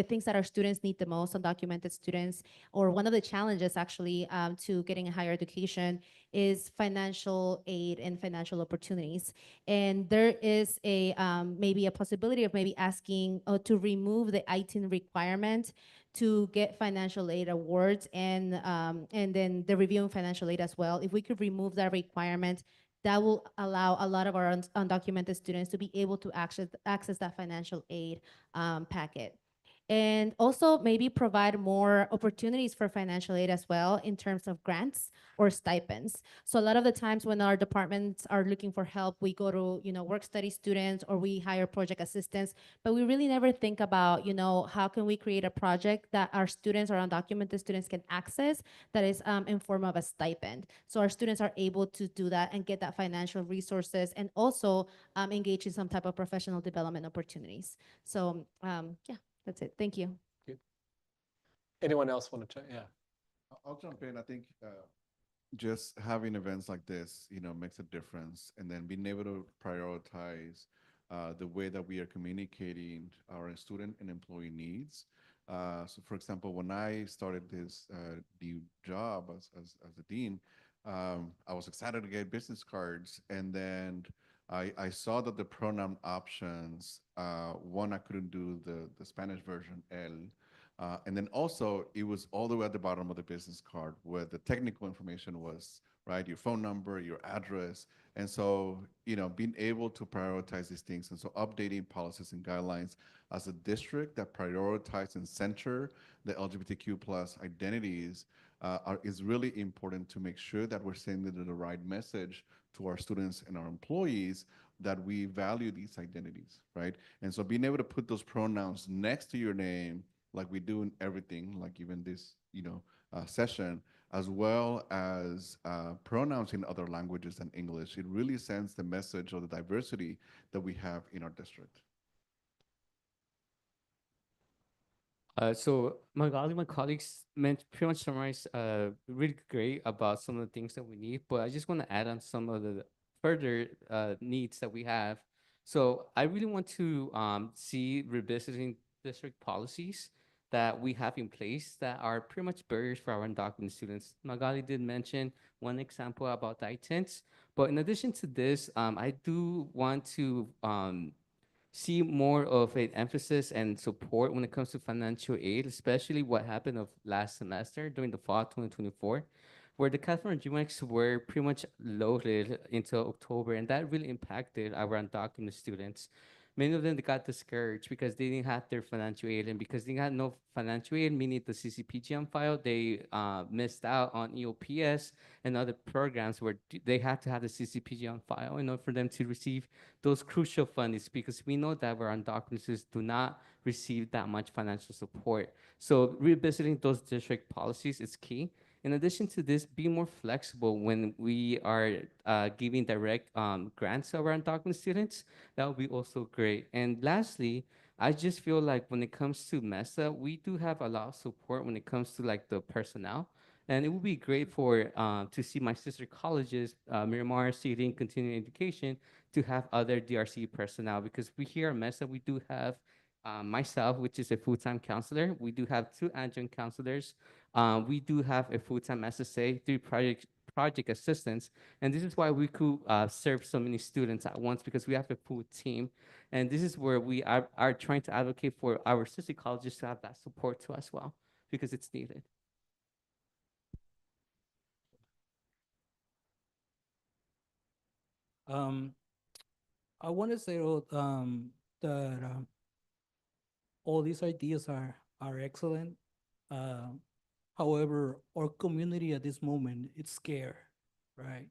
things that our students need the most, undocumented students, or one of the challenges actually to getting a higher education, is financial aid and financial opportunities. And there is a maybe a possibility of maybe asking to remove the ITIN requirement to get financial aid awards, and then the reviewing financial aid as well. If we could remove that requirement, that will allow a lot of our undocumented students to be able to access that financial aid packet. And also maybe provide more opportunities for financial aid as well in terms of grants or stipends. So a lot of the times when our departments are looking for help, we go to, you know, work study students, or we hire project assistants, but we really never think about, you know, how can we create a project that our students or undocumented students can access that is in form of a stipend. So our students are able to do that and get that financial resources, and also engage in some type of professional development opportunities. So yeah. That's it. Thank you. Good. Anyone else want to check? Yeah. I'll jump in. I think just having events like this, you know, makes a difference, and then being able to prioritize the way that we are communicating our student and employee needs. So, for example, when I started this new job as a dean, I was excited to get business cards, and then I saw that the pronoun options, one, I couldn't do the Spanish version, él. And then also, it was all the way at the bottom of the business card where the technical information was, right? Your phone number, your address. And so, you know, being able to prioritize these things. And so updating policies and guidelines as a district that prioritize and center the LGBTQ plus identities is really important to make sure that we're sending the right message to our students and our employees that we value these identities, right? And so being able to put those pronouns next to your name, like we do in everything, like even this, session, as well as pronouns in other languages than English, it really sends the message of the diversity that we have in our district. So Magali, my colleagues pretty much summarized really great about some of the things that we need, but I just want to add on some of the further needs that we have. So I really want to see revisiting district policies that we have in place that are pretty much barriers for our undocumented students. Magali did mention one example about ITINs, but in addition to this, I do want to see more of an emphasis and support when it comes to financial aid, especially what happened of last semester during the fall 2024, where the California GMACs were pretty much loaded until October, and that really impacted our undocumented students. Many of them they got discouraged because they didn't have their financial aid, and because they had no financial aid, meaning the CCPG on file, they missed out on EOPS and other programs where they had to have the CCPG on file in order for them to receive those crucial fundings, because we know that our undocumented do not receive that much financial support. So revisiting those district policies is key. In addition to this, be more flexible when we are giving direct grants to our undocumented students. That would be also great. And lastly, I just feel like when it comes to MESA, we do have a lot of support when it comes to like the personnel. And it would be great for to see my sister colleges, Miramar, City, and Continuing Education, to have other DRC personnel, because we here at MESA, we do have myself, which is a full-time counselor. We do have 2 adjunct counselors. We do have a full-time SSA, 3 project assistants, and this is why we could serve so many students at once, because we have a full team. And this is where we are trying to advocate for our sister colleges to have that support too as well, because it's needed. I want to say that all these ideas are excellent. However, our community at this moment is scared, right?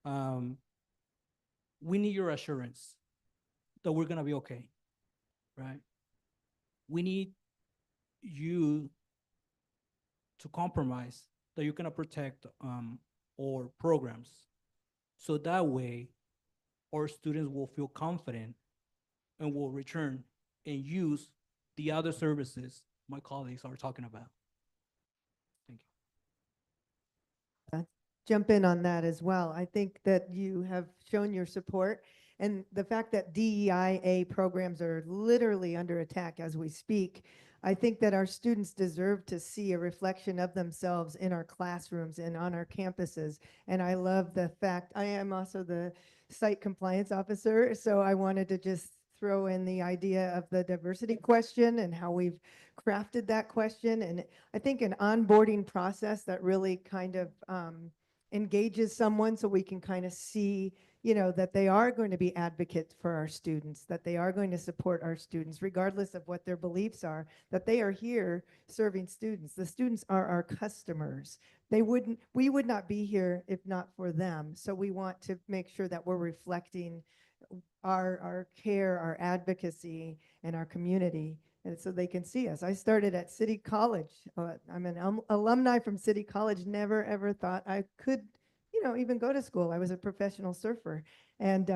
Um, we need your assurance that we're gonna be okay, right? We need you to compromise that you're gonna protect our programs, so that way our students will feel confident and will return and use the other services my colleagues are talking about. Thank you. Jump in on that as well. I think that you have shown your support, and the fact that DEIA programs are literally under attack as we speak. I think that our students deserve to see a reflection of themselves in our classrooms and on our campuses. And I love the fact, I am also the site compliance officer, so I wanted to just throw in the idea of the diversity question and how we've crafted that question. And I think an onboarding process that really kind of engages someone, so we can kind of see, that they are going to be advocates for our students, that they are going to support our students, regardless of what their beliefs are, that they are here serving students. The students are our customers. We would not be here if not for them. So we want to make sure that we're reflecting our care, our advocacy, and our community, and so they can see us. I started at City College. I'm an alumni from City College. Never ever thought I could, even go to school. I was a professional surfer, and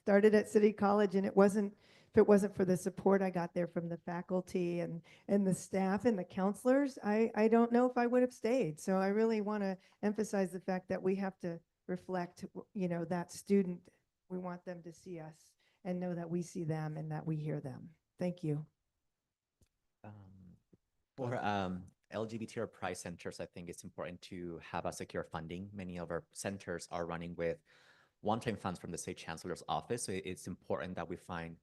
started at City College. And if it wasn't for the support I got there from the faculty and the staff and the counselors, I don't know if I would have stayed. So I really want to emphasize the fact that we have to reflect, that student. We want them to see us and know that we see them and that we hear them. Thank you. For LGBT or Pride centers, I think it's important to have a secure funding. Many of our centers are running with one-time funds from the state chancellor's office. So it's important that we find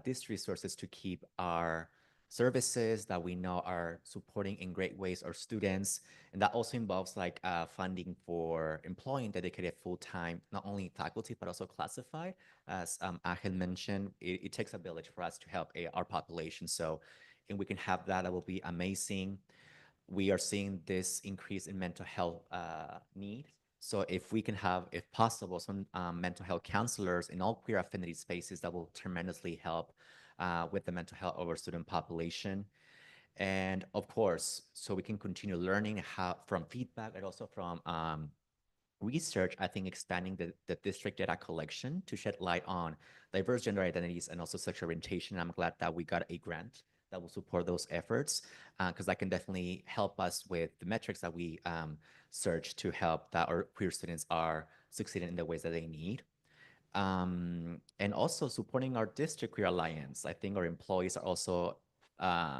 these resources to keep our services that we know are supporting in great ways our students. And that also involves like funding for employing dedicated full-time, not only faculty, but also classified. As Angel mentioned, it takes a village for us to help our population. So, and we can have that, that will be amazing. we are seeing this increase in mental health need. So if we can have, if possible, some mental health counselors in all queer affinity spaces, that will tremendously help with the mental health of our student population. And of course, so we can continue learning how from feedback and also from research, I think expanding the district data collection to shed light on diverse gender identities and also sexual orientation. I'm glad that we got a grant that will support those efforts because that can definitely help us with the metrics that we search to help that our queer students are succeeding in the ways that they need. And also supporting our district queer alliance. I think our employees are also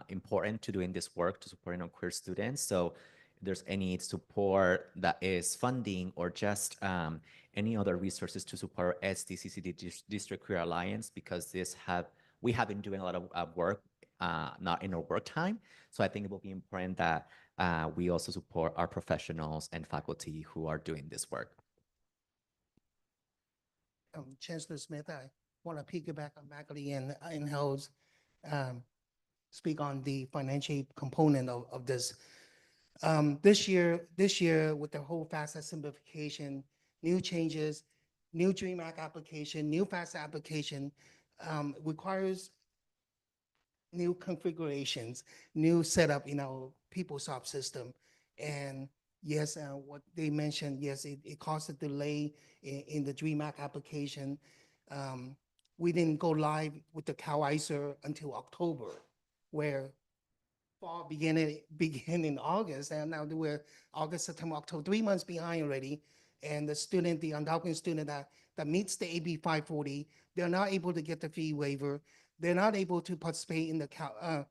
important to doing this work to supporting our queer students. So if there's any support that is funding or just any other resources to support SDCCD District Queer Alliance, because we have been doing a lot of work not in our work time. So I think it will be important that we also support our professionals and faculty who are doing this work. Chancellor Smith, I want to piggyback on Macaulay and Howell's speak on the financial component of this. This year with the whole FAFSA simplification, new changes, new Dream Act application, new FAFSA application requires new configurations, new setup in our PeopleSoft system. And yes, what they mentioned, yes, it caused a delay in the Dream Act application. We didn't go live with the CalISR until October, where fall began in August, and now we're August, September, October, 3 months behind already. And the student, the undocumented student that meets the AB 540, they're not able to get the fee waiver. They're not able to participate in the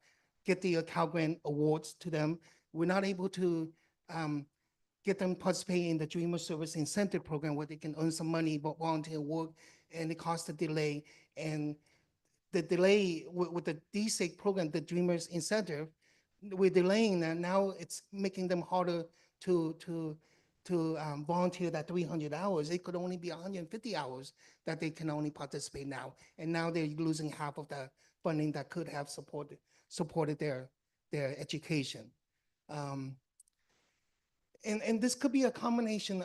get the Cal Grant awards to them. We're not able to get them participate in the Dreamer Service Incentive Program where they can earn some money but volunteer work, and it caused a delay. And the delay with the DSIC program, the Dreamers Incentive, we're delaying that. Now it's making them harder to volunteer that 300 hours. It could only be 150 hours that they can only participate now. And now they're losing half of the funding that could have supported their education. And this could be a combination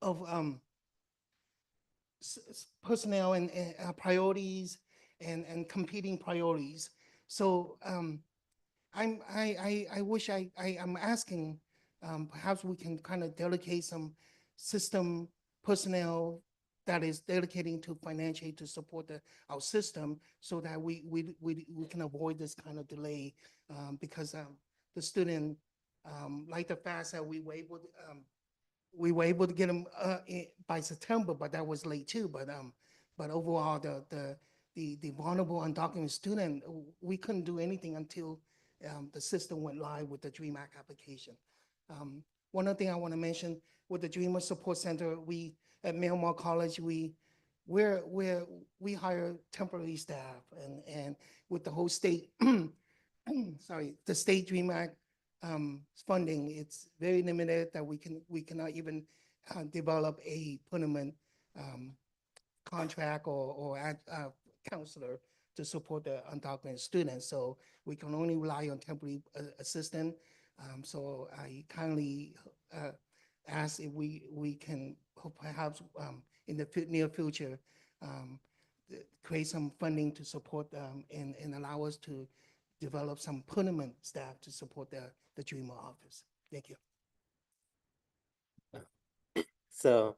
of personnel and priorities and competing priorities. So I wish I'm asking, perhaps we can kind of delegate some system personnel that is dedicating to financially to support our system so that we can avoid this kind of delay because the student, like the FAFSA, we were able to get them by September, but that was late too. But overall, the vulnerable undocumented student, we couldn't do anything until the system went live with the Dream Act application. One other thing I want to mention with the Dreamer Support Center, we at Melmore College, we hire temporary staff, and with the whole state, sorry, the state Dream Act funding, it's very limited that we cannot even develop a permanent contract or counselor to support the undocumented students. So we can only rely on temporary assistant. So I kindly ask if we can perhaps in the near future create some funding to support them and allow us to develop some permanent staff to support the Dreamer office. Thank you. So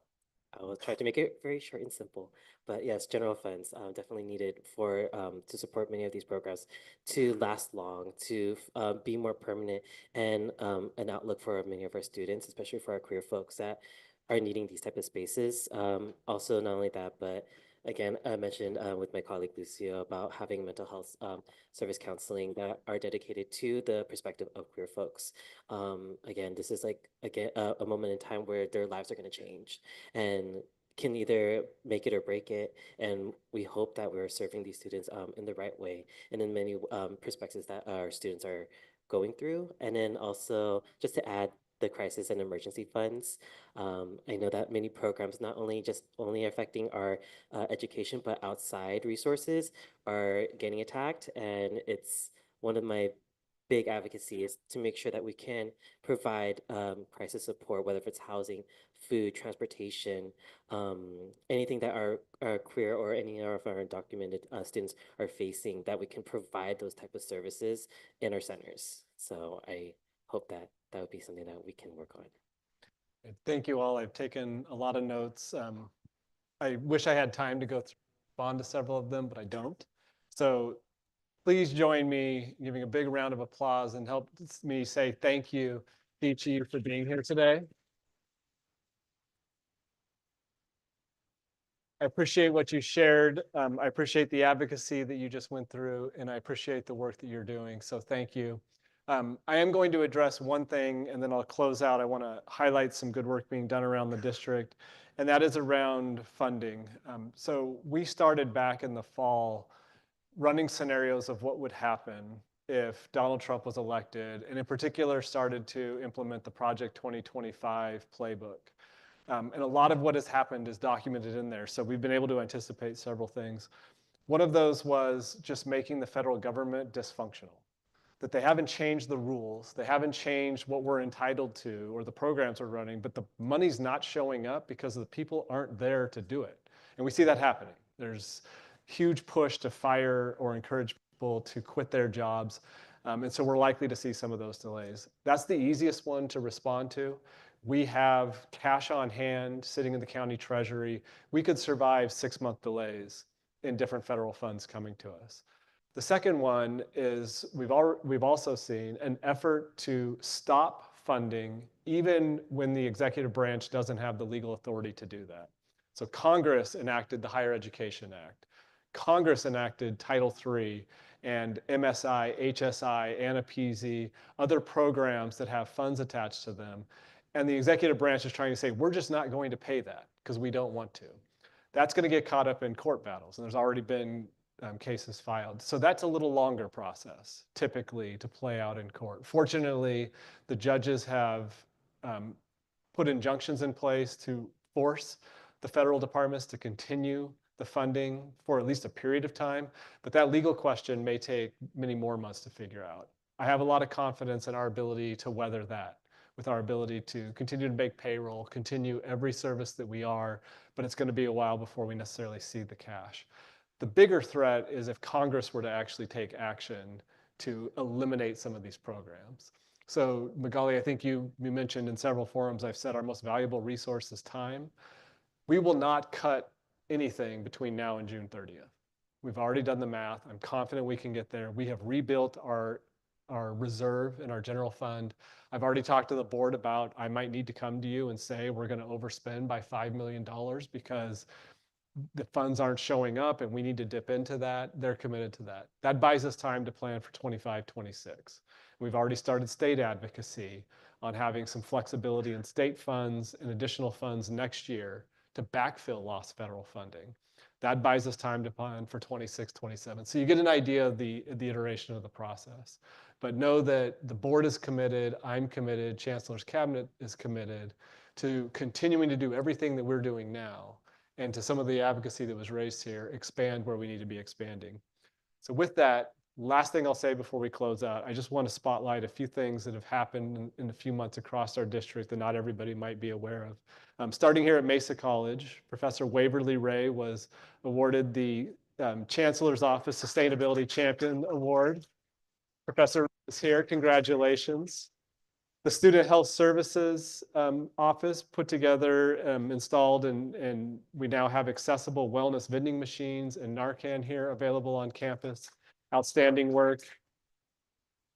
I will try to make it very short and simple. But yes, general funds definitely needed for to support many of these programs to last long, to be more permanent, and an outlook for many of our students, especially for our queer folks that are needing these type of spaces. Also, not only that, but again, I mentioned with my colleague Lucio about having mental health service counseling that are dedicated to the perspective of queer folks. Again, this is like a moment in time where their lives are going to change and can either make it or break it. And we hope that we're serving these students in the right way and in many perspectives that our students are going through. And then also just to add the crisis and emergency funds. I know that many programs not only just only affecting our education, but outside resources are getting attacked. And it's one of my big advocacy is to make sure that we can provide crisis support, whether if it's housing, food, transportation, anything that our queer or any of our undocumented students are facing, that we can provide those type of services in our centers. So I hope that that would be something that we can work on. Thank you all. I've taken a lot of notes. I wish I had time to go respond to several of them, but I don't. So please join me giving a big round of applause and help me say thank you to each of you for being here today. I appreciate what you shared. I appreciate the advocacy that you just went through, and I appreciate the work that you're doing. So thank you. I am going to address one thing, and then I'll close out. I want to highlight some good work being done around the district, and that is around funding. So we started back in the fall running scenarios of what would happen if Donald Trump was elected, and in particular started to implement the Project 2025 playbook. And a lot of what has happened is documented in there. So we've been able to anticipate several things. One of those was just making the federal government dysfunctional, that they haven't changed the rules. They haven't changed what we're entitled to or the programs we're running, but the money's not showing up because the people aren't there to do it. And we see that happening. There's huge push to fire or encourage people to quit their jobs. And so we're likely to see some of those delays. That's the easiest one to respond to. We have cash on hand sitting in the county treasury. We could survive 6-month delays in different federal funds coming to us. The second one is we've also seen an effort to stop funding even when the executive branch doesn't have the legal authority to do that. So Congress enacted the Higher Education Act. Congress enacted Title III and MSI, HSI, ANAPZ, other programs that have funds attached to them. And the executive branch is trying to say, we're just not going to pay that because we don't want to. That's going to get caught up in court battles. And there's already been cases filed. So that's a little longer process, typically, to play out in court. Fortunately, the judges have put injunctions in place to force the federal departments to continue the funding for at least a period of time. But that legal question may take many more months to figure out. I have a lot of confidence in our ability to weather that, with our ability to continue to make payroll, continue every service that we are, but it's going to be a while before we necessarily see the cash. The bigger threat is if Congress were to actually take action to eliminate some of these programs. So Magali, I think you mentioned in several forums, I've said our most valuable resource is time. We will not cut anything between now and June 30th. We've already done the math. I'm confident we can get there. We have rebuilt our reserve in our general fund. I've already talked to the board about I might need to come to you and say we're going to overspend by $5 million because the funds aren't showing up and we need to dip into that. They're committed to that. That buys us time to plan for 25, 26. We've already started state advocacy on having some flexibility in state funds and additional funds next year to backfill lost federal funding. That buys us time to plan for 26, 27. So you get an idea of the iteration of the process. But know that the board is committed, I'm committed, Chancellor's Cabinet is committed to continuing to do everything that we're doing now, and to some of the advocacy that was raised here, expand where we need to be expanding. So with that, last thing I'll say before we close out, I just want to spotlight a few things that have happened in a few months across our district that not everybody might be aware of. Starting here at Mesa College, Professor Waverly Ray was awarded the Chancellor's Office Sustainability Champion Award. Professor is here, congratulations. The Student Health Services Office put together, installed, and we now have accessible wellness vending machines and Narcan here available on campus. Outstanding work.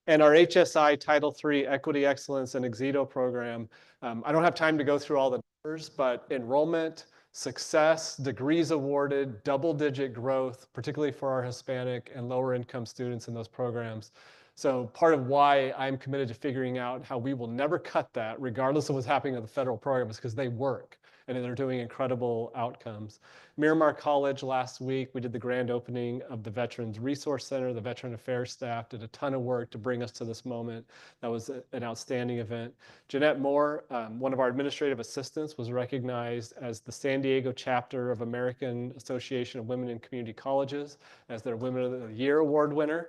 And our HSI Title III Equity Excellence and Exito program, I don't have time to go through all the numbers, but enrollment, success, degrees awarded, double-digit growth, particularly for our Hispanic and lower income students in those programs. So part of why I'm committed to figuring out how we will never cut that, regardless of what's happening in the federal program, is because they work and they're doing incredible outcomes. Miramar College last week, we did the grand opening of the Veterans Resource Center. The Veteran Affairs staff did a ton of work to bring us to this moment. That was an outstanding event. Jeanette Moore, one of our administrative assistants, was recognized as the San Diego chapter of American Association of Women in Community Colleges as their Women of the Year award winner.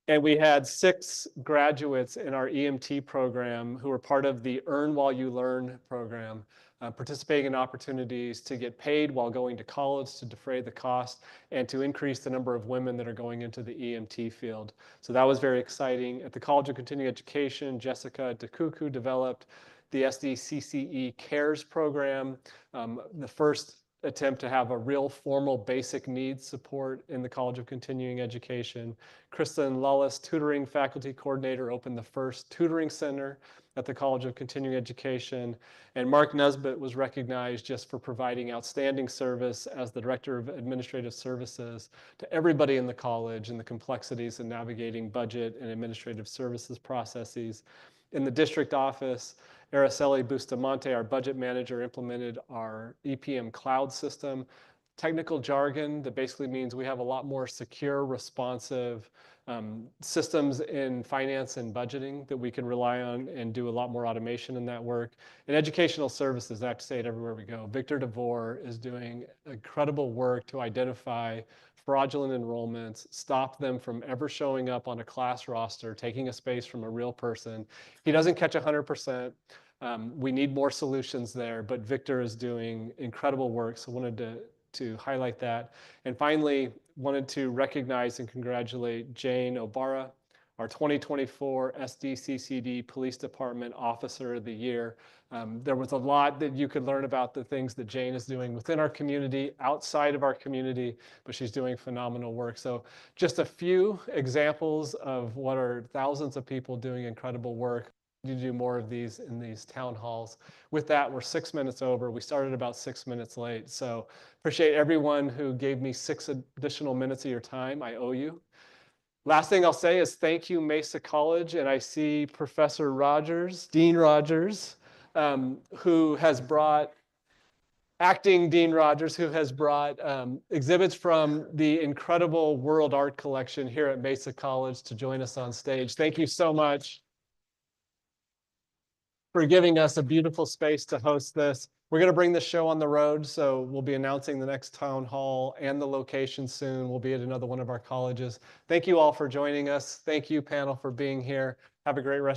And we had 6 graduates in our EMT program who were part of the Earn While You Learn program, participating in opportunities to get paid while going to college to defray the cost and to increase the number of women that are going into the EMT field. So that was very exciting. At the College of Continuing Education, Jessica DeKuku developed the SDCCE CARES program, the first attempt to have a real formal basic needs support in the College of Continuing Education. Kristen Lullis, tutoring faculty coordinator, opened the first tutoring center at the College of Continuing Education. And Mark Nesbitt was recognized just for providing outstanding service as the Director of Administrative Services to everybody in the college and the complexities in navigating budget and administrative services processes. In the district office, Araceli Bustamante, our budget manager, implemented our EPM cloud system. Technical jargon that basically means we have a lot more secure, responsive systems in finance and budgeting that we can rely on and do a lot more automation in that work. In educational services, I have to say it everywhere we go, Victor DeVore is doing incredible work to identify fraudulent enrollments, stop them from ever showing up on a class roster, taking a space from a real person. He doesn't catch 100%. We need more solutions there, but Victor is doing incredible work, so wanted to highlight that. And finally, wanted to recognize and congratulate Jane Obara, our 2024 SDCCD Police Department Officer of the Year. There was a lot that you could learn about the things that Jane is doing within our community, outside of our community, but she's doing phenomenal work. So just a few examples of what are thousands of people doing incredible work. To do more of these in these town halls. With that, we're 6 minutes over. We started about 6 minutes late. So appreciate everyone who gave me 6 additional minutes of your time. I owe you. Last thing I'll say is thank you, Mesa College. And I see Professor Rogers, Dean Rogers, who has brought Acting Dean Rogers, who has brought exhibits from the incredible World Art Collection here at Mesa College to join us on stage. Thank you so much for giving us a beautiful space to host this. We're going to bring the show on the road, so we'll be announcing the next town hall and the location soon. We'll be at another one of our colleges. Thank you all for joining us. Thank you, panel, for being here. Have a great rest.